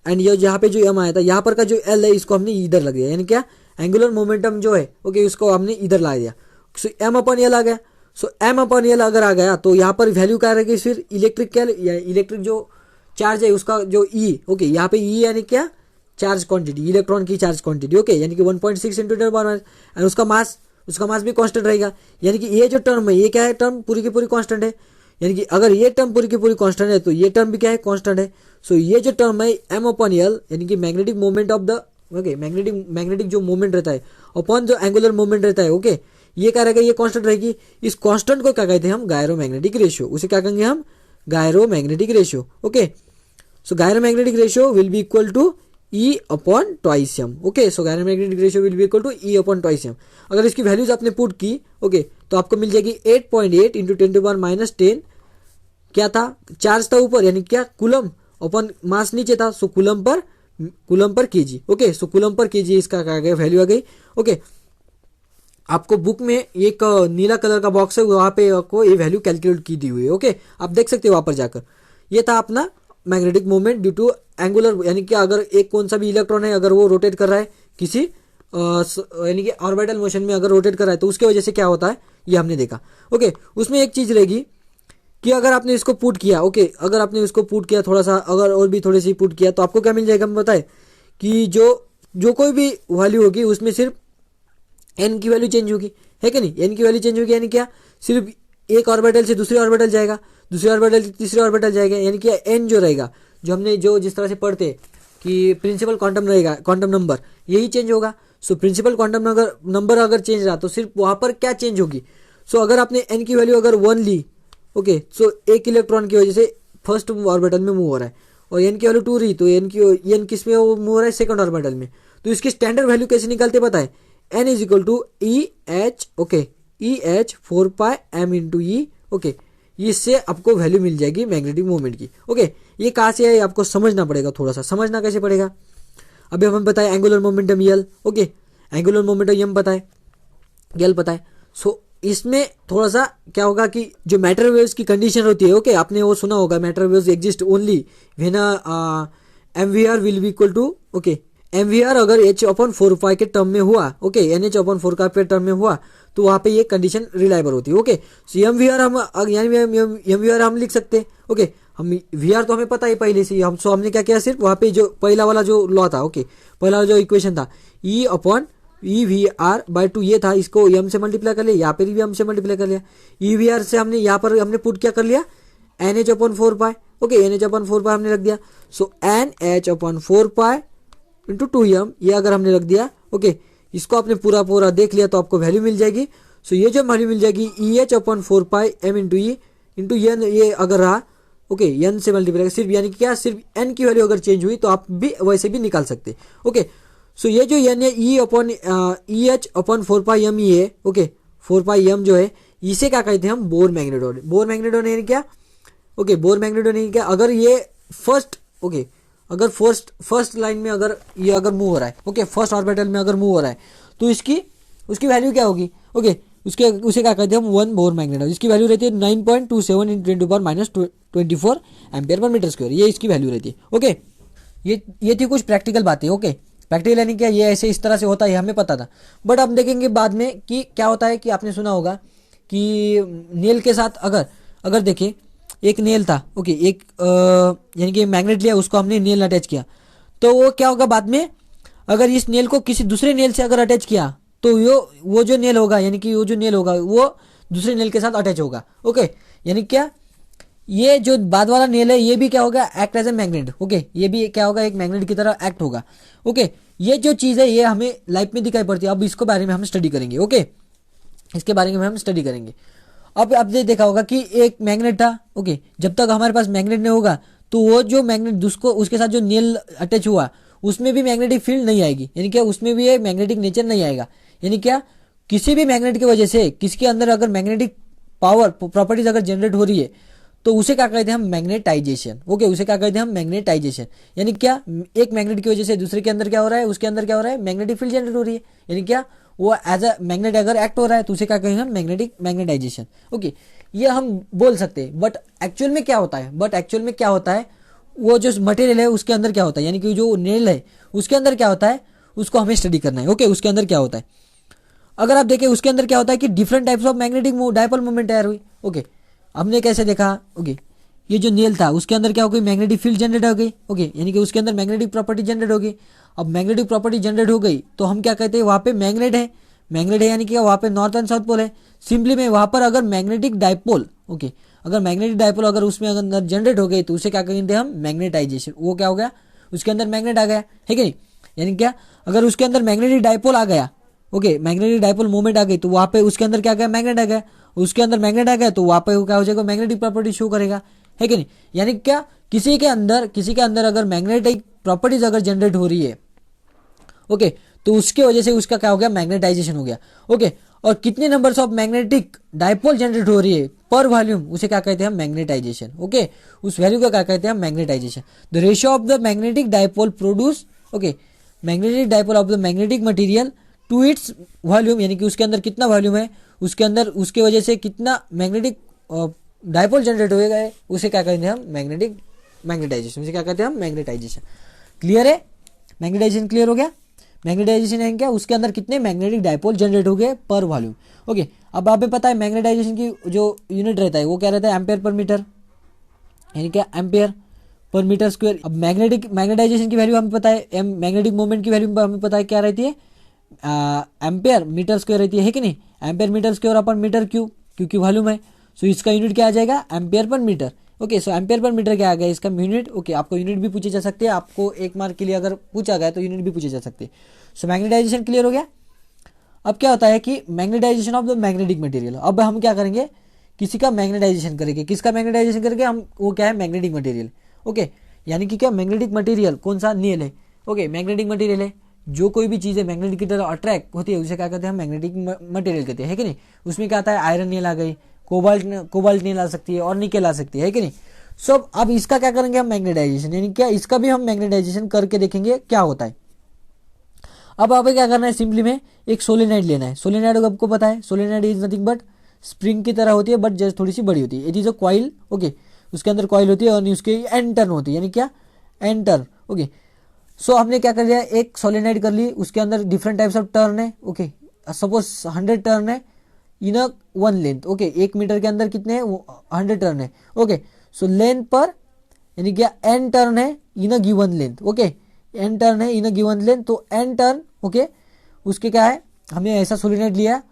एंड ये यहाँ पे जो एम आया था, यहाँ पर का जो एल है इसको हमने इधर लग दिया, यानी क्या एंगुलर मोमेंटम जो है, ओके, उसको हमने इधर ला दिया। सो एम अपॉन एल आ गया। सो एम अपॉन एल अगर आ गया तो यहाँ पर वैल्यू क्या रहेगी, फिर इलेक्ट्रिक क्या, या इलेक्ट्रिक जो चार्ज है उसका जो ई, ओके, यहाँ पे ई यानी क्या चार्ज क्वांटिटी, इलेक्ट्रॉन की चार्ज क्वांटिटी, ओके, यानी कि 1.6 इंटू 10 एंड उसका मास भी कांस्टेंट रहेगा। यानी कि ये जो टर्म है, ये क्या है, टर्म पूरी की पूरी कांस्टेंट है। यानी कि अगर ये टर्म पूरी की पूरी कांस्टेंट है तो ये टर्म भी क्या है, कांस्टेंट है। सो ये जो टर्म है एम अपॉन एल, यानी कि magnetic moment of the, okay, magnetic जो मोमेंट रहता है अपॉन जो एंगुलर मोमेंट रहता है, ओके, ये क्या रहेगा, ये कांस्टेंट रहेगी। इस कांस्टेंट को क्या कहते हैं हम, गायरोमैग्नेटिक रेशियो, उसे क्या कहेंगे हम, gyromagnetic ratio. Okay, so gyromagnetic ratio will be equal to E upon twice M. Okay, so gyromagnetic ratio will be equal to E upon twice M. अगर इसकी वैल्यूज आपने पुट की, ओके, तो आपको मिल जाएगी 8.8 इंटू 10⁻⁻10, क्या था, चार्ज था ऊपर, यानी क्या कूलम, अपन मास नीचे था, सो कूलम पर केजी। ओके, सो कूलम पर केजी इसका क्या गया, वैल्यू आ गई। ओके, आपको बुक में एक नीला कलर का बॉक्स है, वहां पे आपको ये वैल्यू कैलकुलेट की दी हुई है। ओके, आप देख सकते हो वहां पर जाकर। ये था अपना magnetic moment due to angular, यानी कि अगर एक कौन सा भी इलेक्ट्रॉन है, अगर वो रोटेट कर रहा है किसी यानी कि ऑर्बिटल मोशन में अगर रोटेट कर रहा है तो उसके वजह से क्या होता है, ये हमने देखा। ओके, उसमें एक चीज रहेगी कि अगर आपने इसको पुट किया, ओके, अगर आपने इसको पुट किया थोड़ा सा, अगर और भी थोड़ी सी पुट किया तो आपको क्या मिल जाएगा, हम बताए कि जो कोई भी वैल्यू होगी उसमें सिर्फ एन की वैल्यू चेंज होगी, है कि नहीं। एन की वैल्यू चेंज होगी यानी क्या, सिर्फ एक ऑर्बिटल से दूसरे ऑर्बिटल जाएगा, दूसरे ऑर्बिटल से तीसरे ऑर्बिटल जाएगा, यानी कि एन जो रहेगा, जो हमने जिस तरह से पढ़ते कि प्रिंसिपल क्वांटम रहेगा, क्वांटम नंबर, यही चेंज होगा। सो प्रिंसिपल क्वांटम नंबर अगर चेंज रहा तो सिर्फ वहां पर क्या चेंज होगी। सो अगर आपने एन की वैल्यू अगर 1 ली, ओके, सो एक इलेक्ट्रॉन की वजह से फर्स्ट ऑर्बिटल में मूव हो रहा है, और एन की वैल्यू 2 रही तो एन किस में मूव हो रहा है, सेकंड ऑर्बिटल में। तो इसकी स्टैंडर्ड वैल्यू कैसे निकालते पता है, N is equal to E H, okay, E H 4 m into E. Okay, इससे आपको वैल्यू मिल जाएगी मैग्नेटिक मोमेंट की। ओके, ये कहाँ से है आपको समझना पड़ेगा, थोड़ा सा समझना कैसे पड़ेगा। अभी हमें बताए एंगुलर मोमेंटम यल, ओके, एंगुलर मोमेंटम यम पता है, यल पता है। सो इसमें थोड़ा सा क्या होगा कि जो मैटर वेव्स की कंडीशन होती है, ओके, आपने वो सुना होगा, matter waves exist only when M V R will be equal to, okay, M V R अगर एच अपॉन 4 के टर्म में हुआ, ओके, एन एच अपॉन 4 के टर्म में हुआ तो वहां पे ये कंडीशन रिलायबल होती है। Okay, so M V R हम यानी एम वी आर हम लिख सकते हैं। ओके, हम वी आर तो हमें पता है पहले से, हम सो हमने क्या किया, सिर्फ वहां पे जो पहला वाला जो लॉ था, ओके, पहला वाला जो इक्वेशन था E upon E V R by 2 ये था, इसको एम से मल्टीप्लाई कर लिया, यहाँ पे भी एम से मल्टीप्लाई कर लिया, ई वी आर से हमने यहाँ पर हमने पुट क्या कर लिया, N H upon 4 okay, N H upon 4 हमने रख दिया। So N H upon 4 into 2m, ये अगर हमने रख दिया, ओके, इसको आपने पूरा देख लिया तो आपको वैल्यू मिल जाएगी। सो ये जो वैल्यू मिल जाएगी E H upon 4 m into E into N, ये अगर रहा, ओके, एन से मल्टीप्लाई सिर्फ, यानी कि क्या, सिर्फ एन की वैल्यू अगर चेंज हुई तो आप भी वैसे भी निकाल सकते। ओके, सो ये जो एन है ई अपॉन ई एच अपॉन 4 m ई है, ओके, 4 m जो है इसे क्या कहते हैं हम, बोर मैग्नेटोन। बोर मैग्नेटोन यानी क्या, ओके, बोर मैग्नेटोन यानी क्या, अगर ये फर्स्ट, ओके, अगर फर्स्ट लाइन में अगर ये अगर मूव हो रहा है, ओके, फर्स्ट ऑर्बिटल में अगर मूव हो रहा है, तो उसकी वैल्यू क्या होगी, ओके, उसे क्या कहते हैं हम, 1 बोर मैग्नेट है, इसकी वैल्यू रहती है 9.27 × 10⁻⁻24 एम्पियर पर मीटर स्क्वायर, ये इसकी वैल्यू रहती है। ओके, ये थी कुछ प्रैक्टिकल बातें। ओके, प्रैक्टिकल यानी क्या, ये ऐसे इस तरह से होता है, हमें पता था। बट अब देखेंगे बाद में कि क्या होता है, कि आपने सुना होगा कि नेल के साथ अगर देखिए एक नेल था, ओके, एक यानी कि मैग्नेट लिया, उसको हमने नेल अटैच किया, तो वो क्या होगा बाद में, अगर इस नेल को किसी दूसरे नेल से अगर अटैच किया, तो वो जो नेल होगा, यानी कि वो जो नेल होगा वो दूसरे नेल के साथ अटैच होगा। ओके, यानी क्या, ये जो बाद वाला नेल है ये भी क्या होगा, act as a magnet. Okay, ये भी क्या होगा, एक मैग्नेट की तरह एक्ट होगा। ओके, ये जो चीज़ है ये हमें लाइफ में दिखाई पड़ती है। अब इसको बारे में हम स्टडी करेंगे। ओके, इसके बारे में हम स्टडी करेंगे। अब आपने देखा होगा कि एक मैग्नेट था, ओके, जब तक हमारे पास मैग्नेट नहीं होगा तो वो जो मैग्नेट उसके साथ जो नेल अटैच हुआ उसमें भी मैग्नेटिक फील्ड नहीं आएगी, यानी क्या उसमें भी ये मैग्नेटिक नेचर नहीं आएगा। यानी क्या, किसी भी मैग्नेट की वजह से किसके अंदर अगर मैग्नेटिक पावर प्रॉपर्टीज अगर जनरेट हो रही है तो उसे क्या कहते हैं हम, मैग्नेटाइजेशन। ओके, उसे क्या कहते हैं हम, मैग्नेटाइजेशन। यानी क्या, एक मैग्नेट की वजह से दूसरे के अंदर क्या हो रहा है, उसके अंदर क्या हो रहा है, मैग्नेटिक फील्ड जनरेट हो रही है। यानी क्या, वो एज अ मैग्नेट अगर एक्ट हो रहा है तो उसे क्या कहेंगे हम, मैग्नेटाइजेशन। ओके, ये हम बोल सकते हैं। बट एक्चुअल में क्या होता है, वो जो मटेरियल है उसके अंदर क्या होता है, यानी कि जो नेल है उसके अंदर क्या होता है, उसको हमें स्टडी करना है। ओके, उसके अंदर क्या होता है, अगर आप देखें उसके अंदर क्या होता है कि different types of magnetic dipole movement तैयार हुई। ओके, हमने कैसे देखा, ओके, ये जो नेल था उसके अंदर क्या हो गई, मैग्नेटिक फील्ड जनरेट हो गई। ओके, यानी कि उसके अंदर मैग्नेटिक प्रॉपर्टी जनरेट हो गई। अब मैग्नेटिक प्रॉपर्टी जनरेट हो गई तो हम क्या कहते हैं, वहाँ पे मैग्नेट है यानी कि वहाँ पे नॉर्थ एंड साउथ पोल है। सिंपली में वहाँ पर अगर मैग्नेटिक डायपोल, ओके, अगर मैग्नेटिक डायपोल अगर उसमें अगर जनरेट हो गई तो उसे क्या कहेंगे हम, मैग्नेटाइजेशन। वो क्या हो गया, उसके अंदर मैग्नेट आ गया है कि नहीं। यानी क्या, अगर उसके अंदर मैग्नेटिक डायपोल आ गया, ओके, मैग्नेटिक डायपोल मूवमेंट आ गई तो वहाँ पे उसके अंदर क्या गया, मैग्नेट आ गया। उसके अंदर मैग्नेट आ गया तो वहाँ पे क्या हो जाएगा, मैग्नेटिक प्रॉपर्टी शो करेगा, है कि नहीं। यानी क्या, किसी के अंदर अगर मैग्नेटिक प्रॉपर्टीज अगर जनरेट हो रही है, ओके, तो उसके वजह से उसका क्या हो गया, मैग्नेटाइजेशन हो गया। ओके, और कितने numbers of magnetic dipole generate हो रही है पर वॉल्यूम, उसे क्या कहते हैं हम, मैग्नेटाइजेशन। ओके, उस वैल्यू को क्या कहते हैं हम, magnetization. The ratio of the magnetic dipole produce, okay, magnetic dipole of the magnetic material to its volume, यानी कि उसके अंदर कितना वॉल्यूम है, उसके अंदर उसके वजह से कितना मैग्नेटिक डायपोल जनरेट हो गया है, उसे क्या कहते हैं हम, मैग्नेटाइजेशन। उसे क्या कहते हैं हम, मैग्नेटाइजेशन। क्लियर है, मैग्नेटाइजेशन क्लियर हो गया। मैग्नेटाइजेशन है क्या, उसके अंदर कितने मैग्नेटिक डायपोल जनरेट हो गए पर वॉल्यूम। ओके, अब आपको पता है मैग्नेटाइजेशन की जो यूनिट रहता है वो क्या रहता है, एम्पेयर पर मीटर, यानी क्या, एम्पेयर पर मीटर स्क्वायर। अब मैग्नेटाइजेशन की वैल्यू हमें पता है, मैग्नेटिक मोमेंट की वैल्यू हमें पता है क्या रहती है, एम्पेयर मीटर स्क्वायर रहती है कि नहीं। Ampere metre square upon metre cube, क्योंकि वॉल्यूम है, सो इसका यूनिट क्या आ जाएगा, एम्पेयर पर मीटर। ओके, सो एम्पेयर पर मीटर क्या आ गया, इसका यूनिट। ओके, आपको यूनिट भी पूछे जा सकते हैं, आपको 1 मार्क के लिए अगर पूछा गया तो यूनिट भी पूछे जा सकते हैं। सो मैग्नेटाइजेशन क्लियर हो गया। अब क्या होता है कि magnetization of the magnetic material, अब हम क्या करेंगे, किसी का मैग्नेटाइजेशन करेंगे। किसका मैग्नेटाइजेशन करेंगे हम, वो क्या है, मैग्नेटिक मटेरियल। ओके, यानी कि क्या, मैग्नेटिक मटेरियल कौन सा, नेल है। ओके, मैग्नेटिक मटेरियल है, जो कोई भी चीज़ है मैग्नेटिक की तरह अट्रैक्ट होती है उसे क्या कहते हैं हम, मैग्नेटिक मटेरियल कहते हैं, है कि नहीं। उसमें क्या आता है, आयरन नेल आ गई, कोबाल्ट नेल आ सकती है और निकेल आ सकती है कि नहीं। सो अब इसका क्या करेंगे हम, मैग्नेटाइजेशन, यानी क्या, इसका भी हम मैग्नेटाइजेशन करके देखेंगे क्या होता है। अब आप क्या करना है, सिंपली में एक सोलेनाइड लेना है। सोलेनाइड आपको पता है, solenoid is nothing but spring की तरह होती है, बट जस्ट थोड़ी सी बड़ी होती है। It is a coil, okay, उसके अंदर कॉइल होती है और उसके एंड टर्न होती है, यानी क्या, एंड टर्न। ओके, सो हमने क्या कर लिया, एक सोलेनाइड कर ली, उसके अंदर डिफरेंट टाइप्स ऑफ टर्न है। ओके, सपोज 100 टर्न है in a 1 length. Okay, 1 metre के अंदर कितने हैं, 100 टर्न है। ओके, सो लेंथ पर, यानी क्या, एन टर्न है in a given length. Okay, N turn है इन अ गिवन लेंथ, तो एन टर्न, ओके, उसके क्या है, हमने ऐसा सोलेनाइड लिया,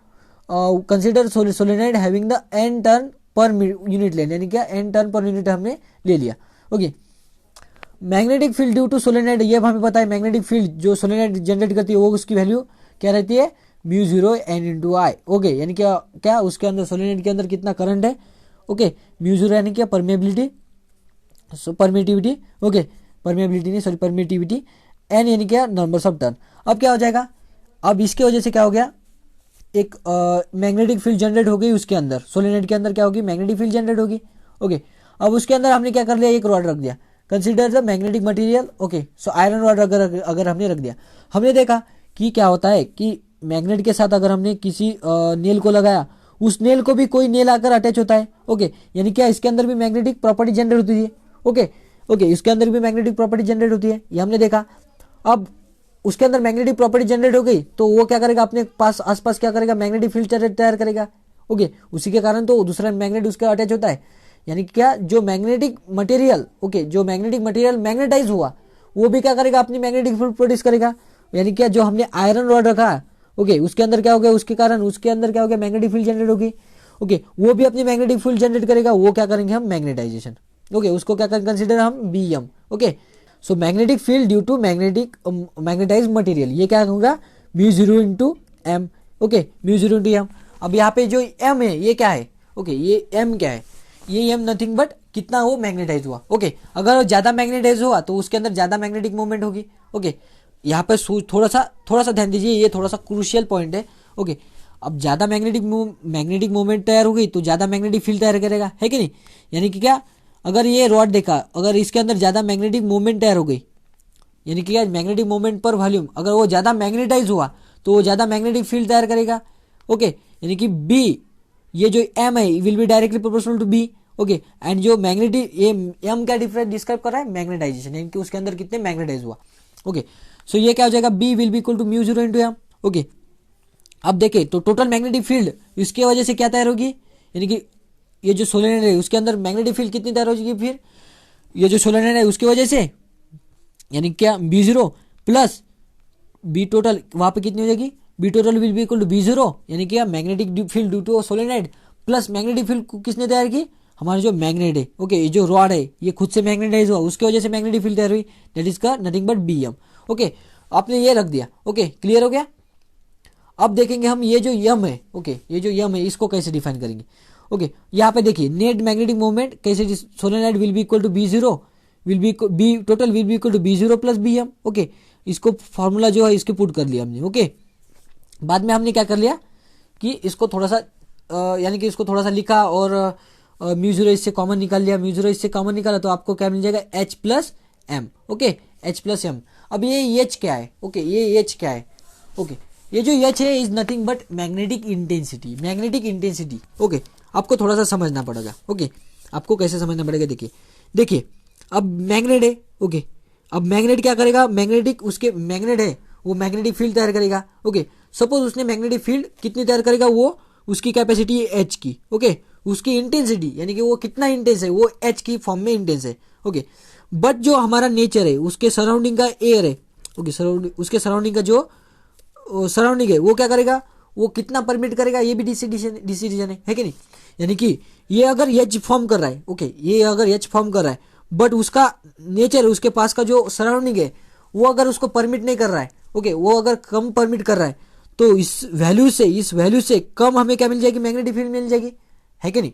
consider solenoid having the N turn per unit length, यानी क्या, एन टर्न पर यूनिट हमने ले लिया। Okay, magnetic field due to solenoid, ये हमें पता है, मैग्नेटिक फील्ड जो सोलेनाइड जनरेट करती है वो उसकी वैल्यू क्या रहती है, μ0 n × I। ओके, यानी क्या उसके अंदर सोलेनाइड के अंदर कितना करंट है। ओके, μ0 यानी क्या, परमेबिलिटी, परमिटिविटी। ओके, परमेबिलिटी नहीं, सॉरी, परमिटिविटी। एन यानी क्या, नंबर्स ऑफ टर्न। अब क्या हो जाएगा, अब इसके वजह से क्या हो गया, एक मैग्नेटिक फील्ड जनरेट हो गई उसके अंदर, सोलेनाइड के अंदर क्या होगी, मैग्नेटिक फील्ड जनरेट होगी। ओके, अब उसके अंदर हमने क्या कर लिया, एक रॉड रख दिया। Consider the magnetic material. Okay, so iron rod अगर हमने रख दिया, हमने देखा कि क्या होता है कि मैग्नेट के साथ अगर हमने किसी नेल को लगाया, उस नेल को भी कोई नेल आकर अटैच होता है। ओके, यानी क्या इसके अंदर भी मैग्नेटिक प्रॉपर्टी जनरेट होती है। ओके ओके, इसके अंदर भी मैग्नेटिक प्रॉपर्टी जनरेट होती है, ये हमने देखा। अब उसके अंदर मैग्नेटिक प्रॉपर्टी जनरेट हो गई तो वो क्या करेगा, अपने पास आसपास क्या करेगा, मैग्नेटिक फील्ड तैयार करेगा। ओके, उसी के कारण तो दूसरा मैग्नेट उसके अटैच होता है। यानी क्या, जो मैग्नेटिक मटेरियल, ओके, जो मैग्नेटिक मटेरियल मैग्नेटाइज हुआ वो भी क्या करेगा, अपनी मैग्नेटिक फील्ड प्रोड्यूस करेगा। यानी क्या, जो हमने आयरन रॉड रखा, ओके, उसके अंदर क्या हो गया, उसके कारण उसके अंदर क्या हो गया, मैग्नेटिक फील्ड जनरेट होगी। ओके, वो भी अपनी मैग्नेटिक फील्ड जनरेट करेगा, वो क्या करेंगे हम, मैग्नेटाइजेशन। ओके, उसको क्या कंसिडर हम, BM. Okay, so magnetic field due to magnetize material, ये क्या होगा, mu 0 × m। Okay, mu 0 × m। अब यहाँ पे जो m है ये क्या है, ओके, ये m क्या है, ये m नथिंग बट कितना वो मैग्नेटाइज हुआ। ओके, अगर ज्यादा मैग्नेटाइज हुआ तो उसके अंदर ज्यादा मैग्नेटिक मूवमेंट होगी। ओके, यहाँ पे थोड़ा सा ध्यान दीजिए, ये थोड़ा सा क्रूशियल पॉइंट है। ओके, अब ज्यादा मैग्नेटिक मूवमेंट तैयार हो गई तो ज्यादा मैग्नेटिक फील्ड तैयार करेगा, है कि नहीं। यानी कि क्या, अगर ये रॉड देखा, अगर इसके अंदर ज्यादा मैग्नेटिक मूवमेंट तैयार हो गई, यानी कि क्या, मैग्नेटिक मूवमेंट पर वॉल्यूम, अगर वो ज्यादा मैग्नेटाइज हुआ तो वो ज्यादा मैग्नेटिक फील्ड तैयार करेगा। ओके, यानी कि बी, ये जो एम है will be directly proportional to B. Okay, and जो मैग्नेटिक, ये एम क्या डिफरेंस डिस्क्राइब कर रहा है, मैग्नेटाइजेशन, यानी कि उसके अंदर कितने मैग्नेटाइज हुआ। ओके, सो ये क्या हो जाएगा, B will be equal to mu 0 × m। Okay, अब देखें तो टोटल मैग्नेटिक फील्ड इसके वजह से क्या तैयार होगी, यानी कि ये जो सोलेनोइड है उसके अंदर मैग्नेटिक फील्ड कितनी तैयार होगी, फिर ये जो सोलेनोइड है उसकी वजह से, यानी क्या, B0 प्लस बी टोटल, वहां पे कितनी हो जाएगी, B total will be equal to B0, यानी क्या, magnetic field due to solenoid plus magnetic field किसने तैयार की, हमारा जो मैग्नेट है। ओके, ये जो रॉड है ये खुद से मैग्नेटाइज हुआ, उसकी वजह से मैग्नेटिक फील्ड तैयार हुई, दैट इज का नथिंग बट BM। ओके, आपने ये रख दिया। ओके, क्लियर हो गया। अब देखेंगे हम ये जो यम है, ओके, ये जो यम है इसको कैसे डिफाइन करेंगे। ओके, यहाँ पे देखिए, नेट मैग्नेटिक मूवमेंट कैसे, solenoid will be equal to B0 will be total will be equal to B0 plus BM। Okay, इसको फॉर्मूला जो है इसके पुट कर लिया हमने। ओके, बाद में हमने क्या कर लिया कि इसको थोड़ा सा यानी कि इसको थोड़ा सा लिखा और म्यू 0 इससे कॉमन निकाल लिया। म्यू 0 इससे कॉमन निकाला तो आपको क्या मिल जाएगा, H plus M। Okay, H plus M। अब ये H क्या है, ओके, ये H क्या है, ओके, ये जो H है is nothing but magnetic intensity, magnetic intensity. Okay, आपको थोड़ा सा समझना पड़ेगा। ओके, आपको कैसे समझना पड़ेगा, देखिए अब मैग्नेट है। ओके, अब मैग्नेट क्या करेगा, मैग्नेटिक, उसके मैग्नेट है वो मैग्नेटिक फील्ड तैयार करेगा। ओके, सपोज उसने मैग्नेटिक फील्ड कितनी तैयार करेगा, वो उसकी कैपेसिटी है H की। ओके, उसकी इंटेंसिटी यानी कि वो कितना इंटेंस है, वो H की फॉर्म में इंटेंस है। ओके, बट जो हमारा नेचर है, उसके सराउंडिंग का एयर है। ओके, उसके सराउंडिंग का जो सराउंडिंग है वो क्या करेगा, वो कितना परमिट करेगा, ये भी डिसीजन है कि नहीं। यानी कि ये अगर H फॉर्म कर रहा है, ओके, ये अगर H फॉर्म कर रहा है बट उसका नेचर, उसके पास का जो सराउंडिंग है वो अगर उसको परमिट नहीं कर रहा है, ओके, वो अगर कम परमिट कर रहा है तो इस वैल्यू से कम हमें क्या मिल जाएगी, मैग्नेटिक फील्ड मिल जाएगी, है कि नहीं।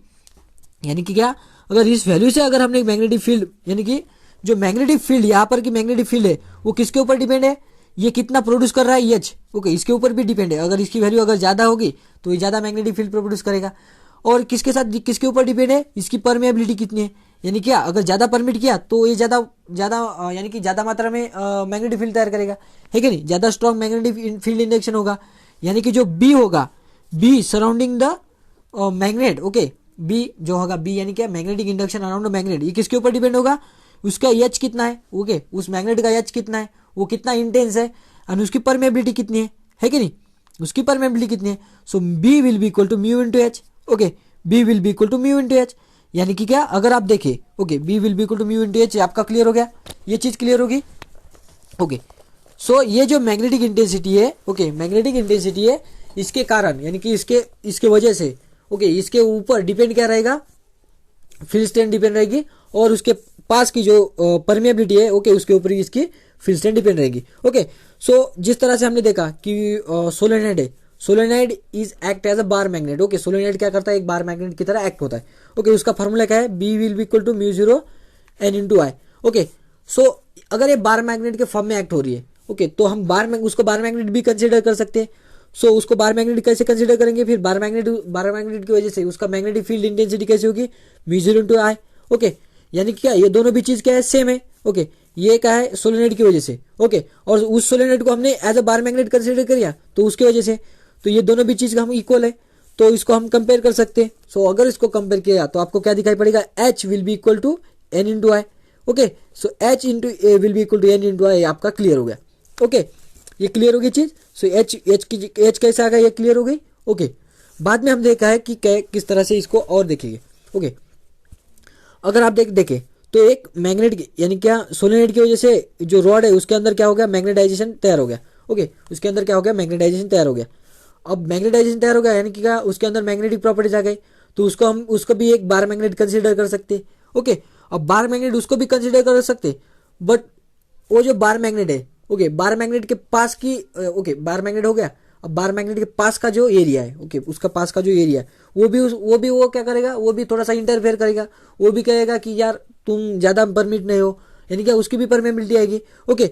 यानी कि क्या, अगर इस वैल्यू से अगर हमने मैग्नेटिक फील्ड, यानी कि जो मैग्नेटिक फील्ड यहाँ पर की मैग्नेटिक फील्ड है वो किसके ऊपर डिपेंड है, ये कितना प्रोड्यूस कर रहा है H। ओके, इसके ऊपर भी डिपेंड है। अगर इसकी वैल्यू अगर ज्यादा होगी तो ये ज्यादा मैग्नेटिक फील्ड प्रोड्यूस करेगा। और किसके साथ, किसके ऊपर डिपेंड है, इसकी परमेबिलिटी कितनी है, यानी क्या, अगर ज्यादा परमिट किया तो ये ज्यादा यानी कि ज्यादा मात्रा में मैग्नेटिक फील्ड तैयार करेगा, है कि नहीं, ज्यादा स्ट्रॉन्ग मैग्नेटिक फील्ड इंडक्शन होगा। यानी कि जो B होगा, B surrounding the magnet. Okay, B जो होगा, B यानी क्या, मैग्नेटिक इंडक्शन अराउंड मैग्नेट, ये किसके ऊपर डिपेंड होगा, उसका H कितना है। ओके, उस मैग्नेट का H कितना है, वो कितना इंटेंस है, और उसकी परमेबिलिटी कितनी है कि नहीं, उसकी परमेबिलिटी कितनी है। So B will be equal to mu into H। Okay, B will be equal to mu into H। यानी कि क्या, अगर आप देखें, okay, B will be equal to mu into H, आपका क्लियर हो गया, ये चीज क्लियर होगी। ओके, सो ये जो मैग्नेटिक इंटेंसिटी है, ओके, मैग्नेटिक इंटेंसिटी है, इसके कारण यानी कि इसके वजह से, ओके, इसके ऊपर डिपेंड क्या रहेगा, फील्ड स्ट्रेंथ डिपेंड रहेगी, और उसके पास की जो परमेबिलिटी है, ओके, उसके ऊपर इसकी फील्ड स्ट्रेंथ डिपेंड रहेगी। ओके, सो जिस तरह से हमने देखा कि सोलेनोइड है, solenoid is act as a bar magnet. Okay, solenoid क्या करता है, एक बार मैग्नेट की तरह एक्ट होता है। ओके, उसका फॉर्मूला क्या है, B will be equal to mu 0 N into I। Okay, so अगर ये बार मैग्नेट के फॉर्म में एक्ट हो रही है, ओके, तो हम उसको बार मैग्नेट भी कंसिडर कर सकते हैं। सो उसको बार मैग्नेट कैसे कंसिडर करेंगे, फिर बार मैग्नेट की वजह से उसका मैग्नेटिक फील्ड इंटेंसिटी कैसे होगी, म्यू 0 इंटू I। ओके, यानी कि क्या ये दोनों भी चीज क्या है, सेम है। ओके, ये क्या है, सोलेनोइड की वजह से। ओके, और उस सोलेनोइड को हमने as a bar magnet consider किया तो उसकी वजह से, तो ये दोनों भी चीज हम इक्वल है, तो इसको हम कंपेयर कर सकते हैं। सो अगर इसको कंपेयर किया तो आपको क्या दिखाई पड़ेगा, H will be equal to N into I. Okay, so H into A will be equal to N into I, आपका क्लियर हो गया। ओके, ये क्लियर होगी चीज। सो H कैसे आ गया, ये क्लियर हो गई। ओके, बाद में हम देखा है कि किस तरह से इसको और देखेंगे। ओके, अगर आप देखें तो एक मैग्नेट यानी क्या, सोलेनोइड की वजह से जो रॉड है उसके अंदर क्या हो गया, मैग्नेटाइजेशन तैयार हो गया। ओके, उसके अंदर क्या हो गया, मैग्नेटाइजेशन तैयार हो गया। अब मैग्नेटाइजेशन तैयार हो गया यानी कि क्या, उसके अंदर मैग्नेटिक प्रॉपर्टीज आ गई, तो उसको भी एक बार मैग्नेट कंसीडर कर सकते। ओके, अब बार मैग्नेट उसको भी कंसीडर कर सकते, बट वो जो बार मैग्नेट है, ओके, बार मैग्नेट के पास की, ओके, बार मैग्नेट हो गया। अब बार मैग्नेट के पास का जो एरिया है, ओके, उसका पास का जो एरिया है वो क्या करेगा, वो भी थोड़ा सा इंटरफेयर करेगा। वो भी कहेगा कि यार तुम ज्यादा परमिट नहीं हो, यानी क्या उसकी भी परमेबिलिटी आएगी। ओके,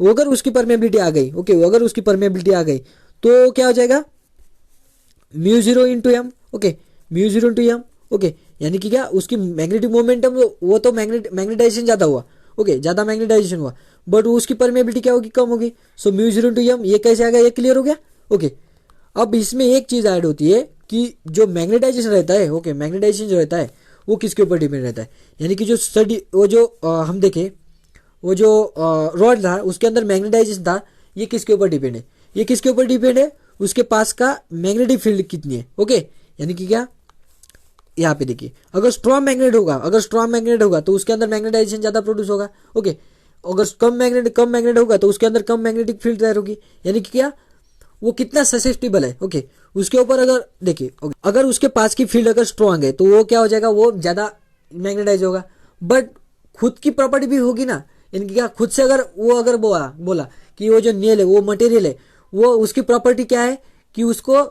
अगर उसकी परमेबिलिटी आ गई, ओके, अगर उसकी परमेबिलिटी आ गई तो क्या हो जाएगा, mu zero into M. Okay, mu zero into M. Okay, यानी कि क्या, उसकी मैग्नेटिक मोमेंटम, वो तो मैग्नेटाइजेशन ज्यादा हुआ। ओके, ज्यादा मैग्नेटाइजेशन हुआ, बट उसकी परमेबिलिटी क्या होगी, कम होगी। So mu zero into M, ये कैसे आ गया, ये क्लियर हो गया। ओके, अब इसमें एक चीज ऐड होती है कि जो मैग्नेटाइजेशन रहता है, ओके, मैग्नेटाइजेशन जो रहता है वो किसके ऊपर डिपेंड रहता है, यानी कि जो स्टडी, वो जो हम देखें, वो जो रॉड था उसके अंदर मैग्नेटाइजेशन था, ये किसके ऊपर डिपेंड है, ये किसके ऊपर डिपेंड है, उसके पास का मैग्नेटिक फील्ड कितनी है। ओके, यानी कि क्या, यहाँ पे देखिए, अगर स्ट्रॉन्ग मैग्नेट होगा तो उसके अंदर मैग्नेटाइजेशन ज्यादा प्रोड्यूस होगा। ओके, अगर कम मैग्नेट होगा तो उसके अंदर कम मैग्नेटिक फील्ड तैयार होगी, यानी कि क्या, वो कितना ससेप्टिबल है। ओके, उसके ऊपर अगर देखिए, अगर उसके पास की फील्ड अगर स्ट्रॉन्ग है तो वो क्या हो जाएगा, वो ज्यादा मैग्नेटाइज होगा। बट खुद की प्रॉपर्टी भी होगी ना, यानी कि क्या, खुद से अगर बोला कि वो जो नेल है, वो मटेरियल है, वो उसकी प्रॉपर्टी क्या है कि उसको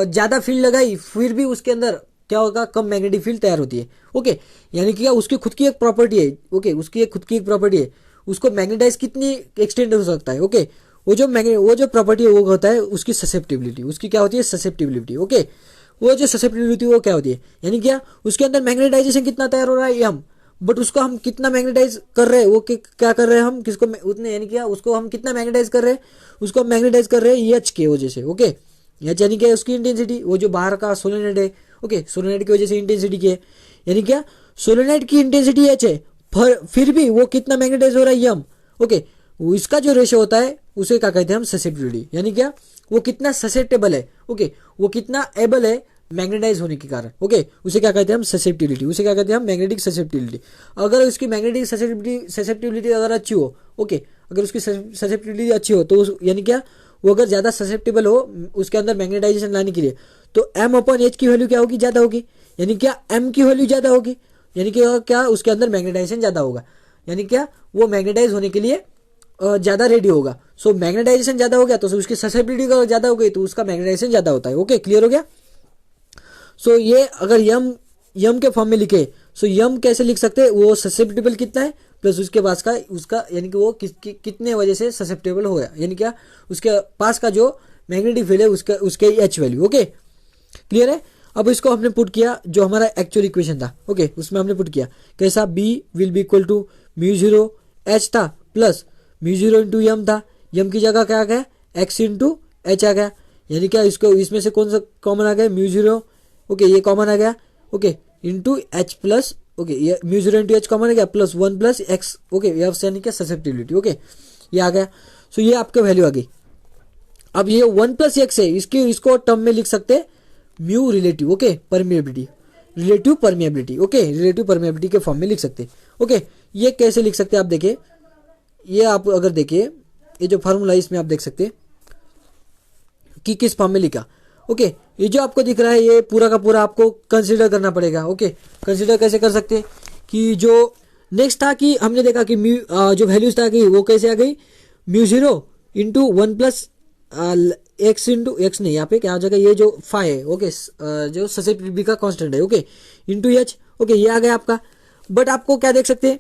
ज्यादा फील्ड लगाई फिर भी उसके अंदर क्या होगा, कम मैग्नेटिक फील्ड तैयार होती है। ओके, यानी कि क्या, उसकी खुद की एक प्रॉपर्टी है। ओके, उसकी खुद की एक प्रॉपर्टी है, उसको मैग्नेटाइज कितनी एक्सटेंड हो सकता है। ओके, वो जो प्रॉपर्टी है वो होता है उसकी ससेप्टिबिलिटी, उसकी क्या होती है, ससेप्टिबिलिटी। ओके, वो जो ससेप्टिबिलिटी वो क्या होती है, यानी क्या, उसके अंदर मैग्नेटाइजेशन कितना तैयार हो रहा है एम, बट उसको हम कितना मैग्नेटाइज कर रहे हैं, वो क्या कर रहे हैं हम, किसको उतने, यानी क्या, उसको हम कितना मैग्नेटाइज कर रहे हैं, उसको हम मैग्नेटाइज कर रहे हैं एच के वजह से। ओके, एच यानी क्या, उसकी इंटेंसिटी, वो जो बाहर का सोलेनोइड है, ओके, सोलेनोइड की वजह से इंटेंसिटी की है, यानी क्या, सोलेनोइड की इंटेंसिटी एच है, फिर भी वो कितना मैग्नेटाइज हो रहा है एम। ओके, इसका जो रेशियो होता है उसे क्या कहते हैं हम, ससेप्टिबिलिटी, यानी क्या, वो कितना ससेप्टेबल है। ओके, वो कितना एबल है मैग्नेटाइज होने के कारण। ओके, उसे क्या कहते हैं हम, ससेप्टिबिलिटी, उसे क्या कहते हैं हम, मैग्नेटिक ससेप्टिबिलिटी। अगर उसकी मैग्नेटिक ससेप्टिबिलिटी अगर अच्छी हो, ओके, अगर उसकी ससेप्टिबिलिटी अच्छी हो तो यानी क्या, वो अगर ज्यादा ससेप्टेबल हो उसके अंदर मैग्नेटाइजेशन लाने के लिए, तो एम अपॉन एच की वैल्यू क्या होगी, ज्यादा होगी, यानी क्या, एम की वैल्यू ज्यादा होगी, यानी कि क्या, उसके अंदर मैग्नेटाइजेशन ज्यादा होगा, यानी क्या, वो मैग्नेटाइज होने के लिए ज्यादा रेडी होगा। सो मैग्नेटाइजेशन ज्यादा हो गया तो उसकी ससेप्टिबिलिटी ज्यादा हो गई तो उसका मैग्नेटाइजेशन ज्यादा होता है। ओके, क्लियर हो गया। सो ये अगर यम के फॉर्म में लिखे, सो यम कैसे लिख सकते हैं, वो ससेप्टेबल कितना है प्लस उसके पास का उसका, यानी कि वो कितने वजह से ससेप्टेबल हो गया, यानी क्या, उसके पास का जो मैग्नेटिक फील्ड है उसके एच वैल्यू। ओके, क्लियर है। अब इसको हमने पुट किया, जो हमारा एक्चुअल इक्वेशन था, ओके, उसमें हमने पुट किया कैसा, B will be equal to mu zero H था plus mu zero into M था, एम की जगह क्या आ गया, एक्स इंटू एच आ गया, यानी क्या, इसको इसमें से कौन सा कॉमन आ गया, म्यू जीरो, ओके, ये कॉमन आ गया, okay, into H plus, okay, ये mu zero into H common आ गया प्लस 1 प्लस एक्स। ओके, यानी क्या, ससेप्टिबिलिटी। ओके, ये आ गया। सो ये आपका वैल्यू आ गई। अब ये 1 प्लस एक्स है, इसको टर्म में लिख सकते हैं mu relative, okay, permeability, relative permeability. Okay, relative permeability के फॉर्म में लिख सकते हैं। ओके, ये कैसे लिख सकते हैं आप देखिए, ये आप अगर देखिए, ये जो फार्मूला इसमें आप देख सकते हैं कि किस फॉर्म में लिखा। ओके, ये जो आपको दिख रहा है ये पूरा का पूरा आपको कंसीडर करना पड़ेगा। ओके, कंसीडर कैसे कर सकते हैं कि जो नेक्स्ट था कि हमने देखा कि जो वैल्यूज था कि वो कैसे आ गई, mu zero into 1 plus x into x नहीं, यहाँ पे क्या हो जाएगा, ये जो फाई है, ओके, जो ससेप्टिबिलिटी का कांस्टेंट है, ओके, इंटू एच। ओके, ये आ गया आपका। बट आपको क्या देख सकते हैं,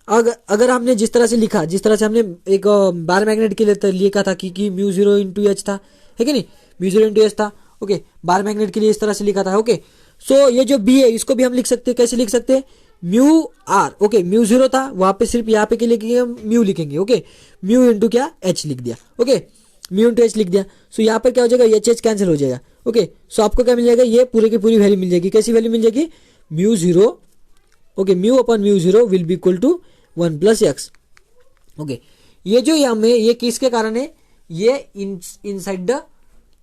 अगर हमने जिस तरह से लिखा, जिस तरह से हमने एक बार मैग्नेट के लिए लिखा था कि म्यू जीरो इंटू एच था, है कि नहीं, म्यू जीरो इंटू एच था। ओके, बार मैग्नेट के लिए इस तरह से लिखा था। ओके, सो ये जो बी है इसको भी हम लिख सकते हैं, कैसे लिख सकते हैं म्यू आर, ओके म्यू 0 था वहां पे, सिर्फ यहाँ पे के लिए म्यू लिखेंगे, ओके म्यू इंटू क्या एच लिख दिया, ओके म्यू इंटू एच लिख दिया। सो यहाँ पर क्या हो जाएगा, एच एच कैंसिल हो जाएगा, ओके सो आपको क्या मिल जाएगा, ये पूरे की पूरी वैल्यू मिल जाएगी। कैसी वैल्यू मिल जाएगी, mu 0, okay mu upon mu 0 will be equal to 1 plus X, okay ये जो हमें ये किसके कारण है, ये inside the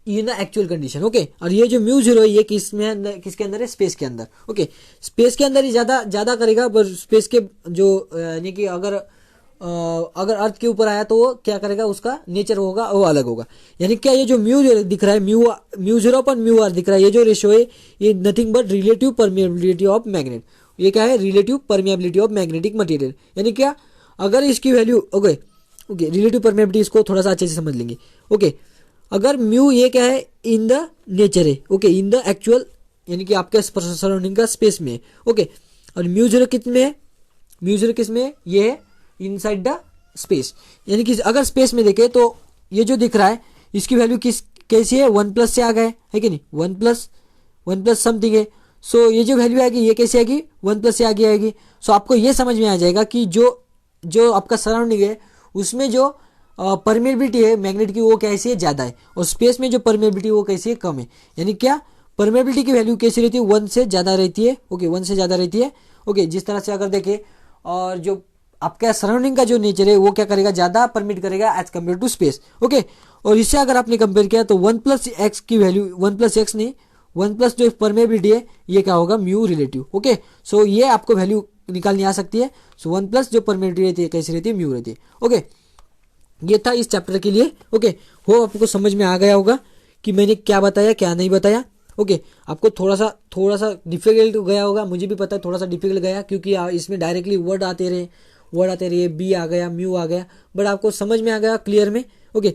in actual condition, okay और ये जो म्यू 0 है ये किसके अंदर है, स्पेस के अंदर, ओके स्पेस के अंदर ही ज्यादा करेगा, पर स्पेस के जो यानी कि अगर अर्थ के ऊपर आया तो वो क्या करेगा, उसका नेचर होगा वो अलग होगा। यानी क्या ये जो म्यू दिख रहा है, म्यू 0 पर म्यू आर दिख रहा है, ये जो रेशियो है ये nothing but relative permeability of magnet. ये क्या है, relative permeability of magnetic material. यानी क्या, अगर इसकी वैल्यू ओके रिलेटिव परमिएबिलिटी, इसको थोड़ा सा अच्छे से समझ लेंगे, ओके अगर म्यू ये क्या है, इन द नेचर है, ओके इन द एक्चुअल यानी कि आपके सराउंडिंग का स्पेस में है, ओके और म्यू 0 किस में है, म्यू 0 किस में है, ये है इनसाइड द स्पेस। यानी कि अगर स्पेस में देखें तो ये जो दिख रहा है इसकी वैल्यू कैसी है, 1 प्लस से आ गए है कि नहीं, 1 प्लस समथिंग है। सो ये जो वैल्यू आएगी ये कैसे आएगी, 1 प्लस से आगे आएगी। सो आपको ये समझ में आ जाएगा कि जो आपका सराउंडिंग है उसमें जो परमेबिलिटी है मैग्नेट की वो कैसी है, ज़्यादा है, और स्पेस में जो परमेबिलिटी वो कैसी है, कम है। यानी क्या, परमेबिलिटी की वैल्यू कैसी रहती है, 1 से ज़्यादा रहती है, ओके 1 से ज़्यादा रहती है, ओके जिस तरह से अगर देखें, और जो आपका सराउंडिंग का जो नेचर है वो क्या करेगा, ज़्यादा परमिट करेगा as compare to space, okay और इससे अगर आपने कंपेयर किया तो 1 प्लस एक्स की वैल्यू, 1 प्लस एक्स नहीं 1 प्लस जो परमेबिलिटी है ये क्या होगा, म्यू रिलेटिव, ओके सो ये आपको वैल्यू निकालनी आ सकती है। सो 1 प्लस जो परमेबिलिटी रहती है कैसी रहती है, म्यू रहती है, ओके ये था इस चैप्टर के लिए, ओके हो आपको समझ में आ गया होगा कि मैंने क्या बताया क्या नहीं बताया, ओके आपको थोड़ा सा डिफिकल्ट गया होगा, मुझे भी पता है थोड़ा सा डिफिकल्ट गया, क्योंकि इसमें डायरेक्टली वर्ड आते रहे, बी आ गया, म्यू आ गया, बट आपको समझ में आ गया क्लियर में, ओके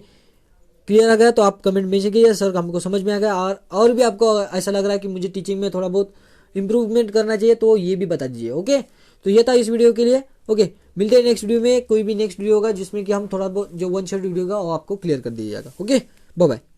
क्लियर आ गया तो आप कमेंट में कीजिए सर हमको समझ में आ गया, और भी आपको ऐसा लग रहा है कि मुझे टीचिंग में थोड़ा बहुत इंप्रूवमेंट करना चाहिए तो ये भी बता दीजिए, ओके तो ये था इस वीडियो के लिए, ओके मिलते हैं नेक्स्ट वीडियो में, कोई भी नेक्स्ट वीडियो होगा जिसमें कि हम थोड़ा बहुत जो वन शॉट वीडियो होगा वो आपको क्लियर कर दिया जाएगा, ओके बाय बाय।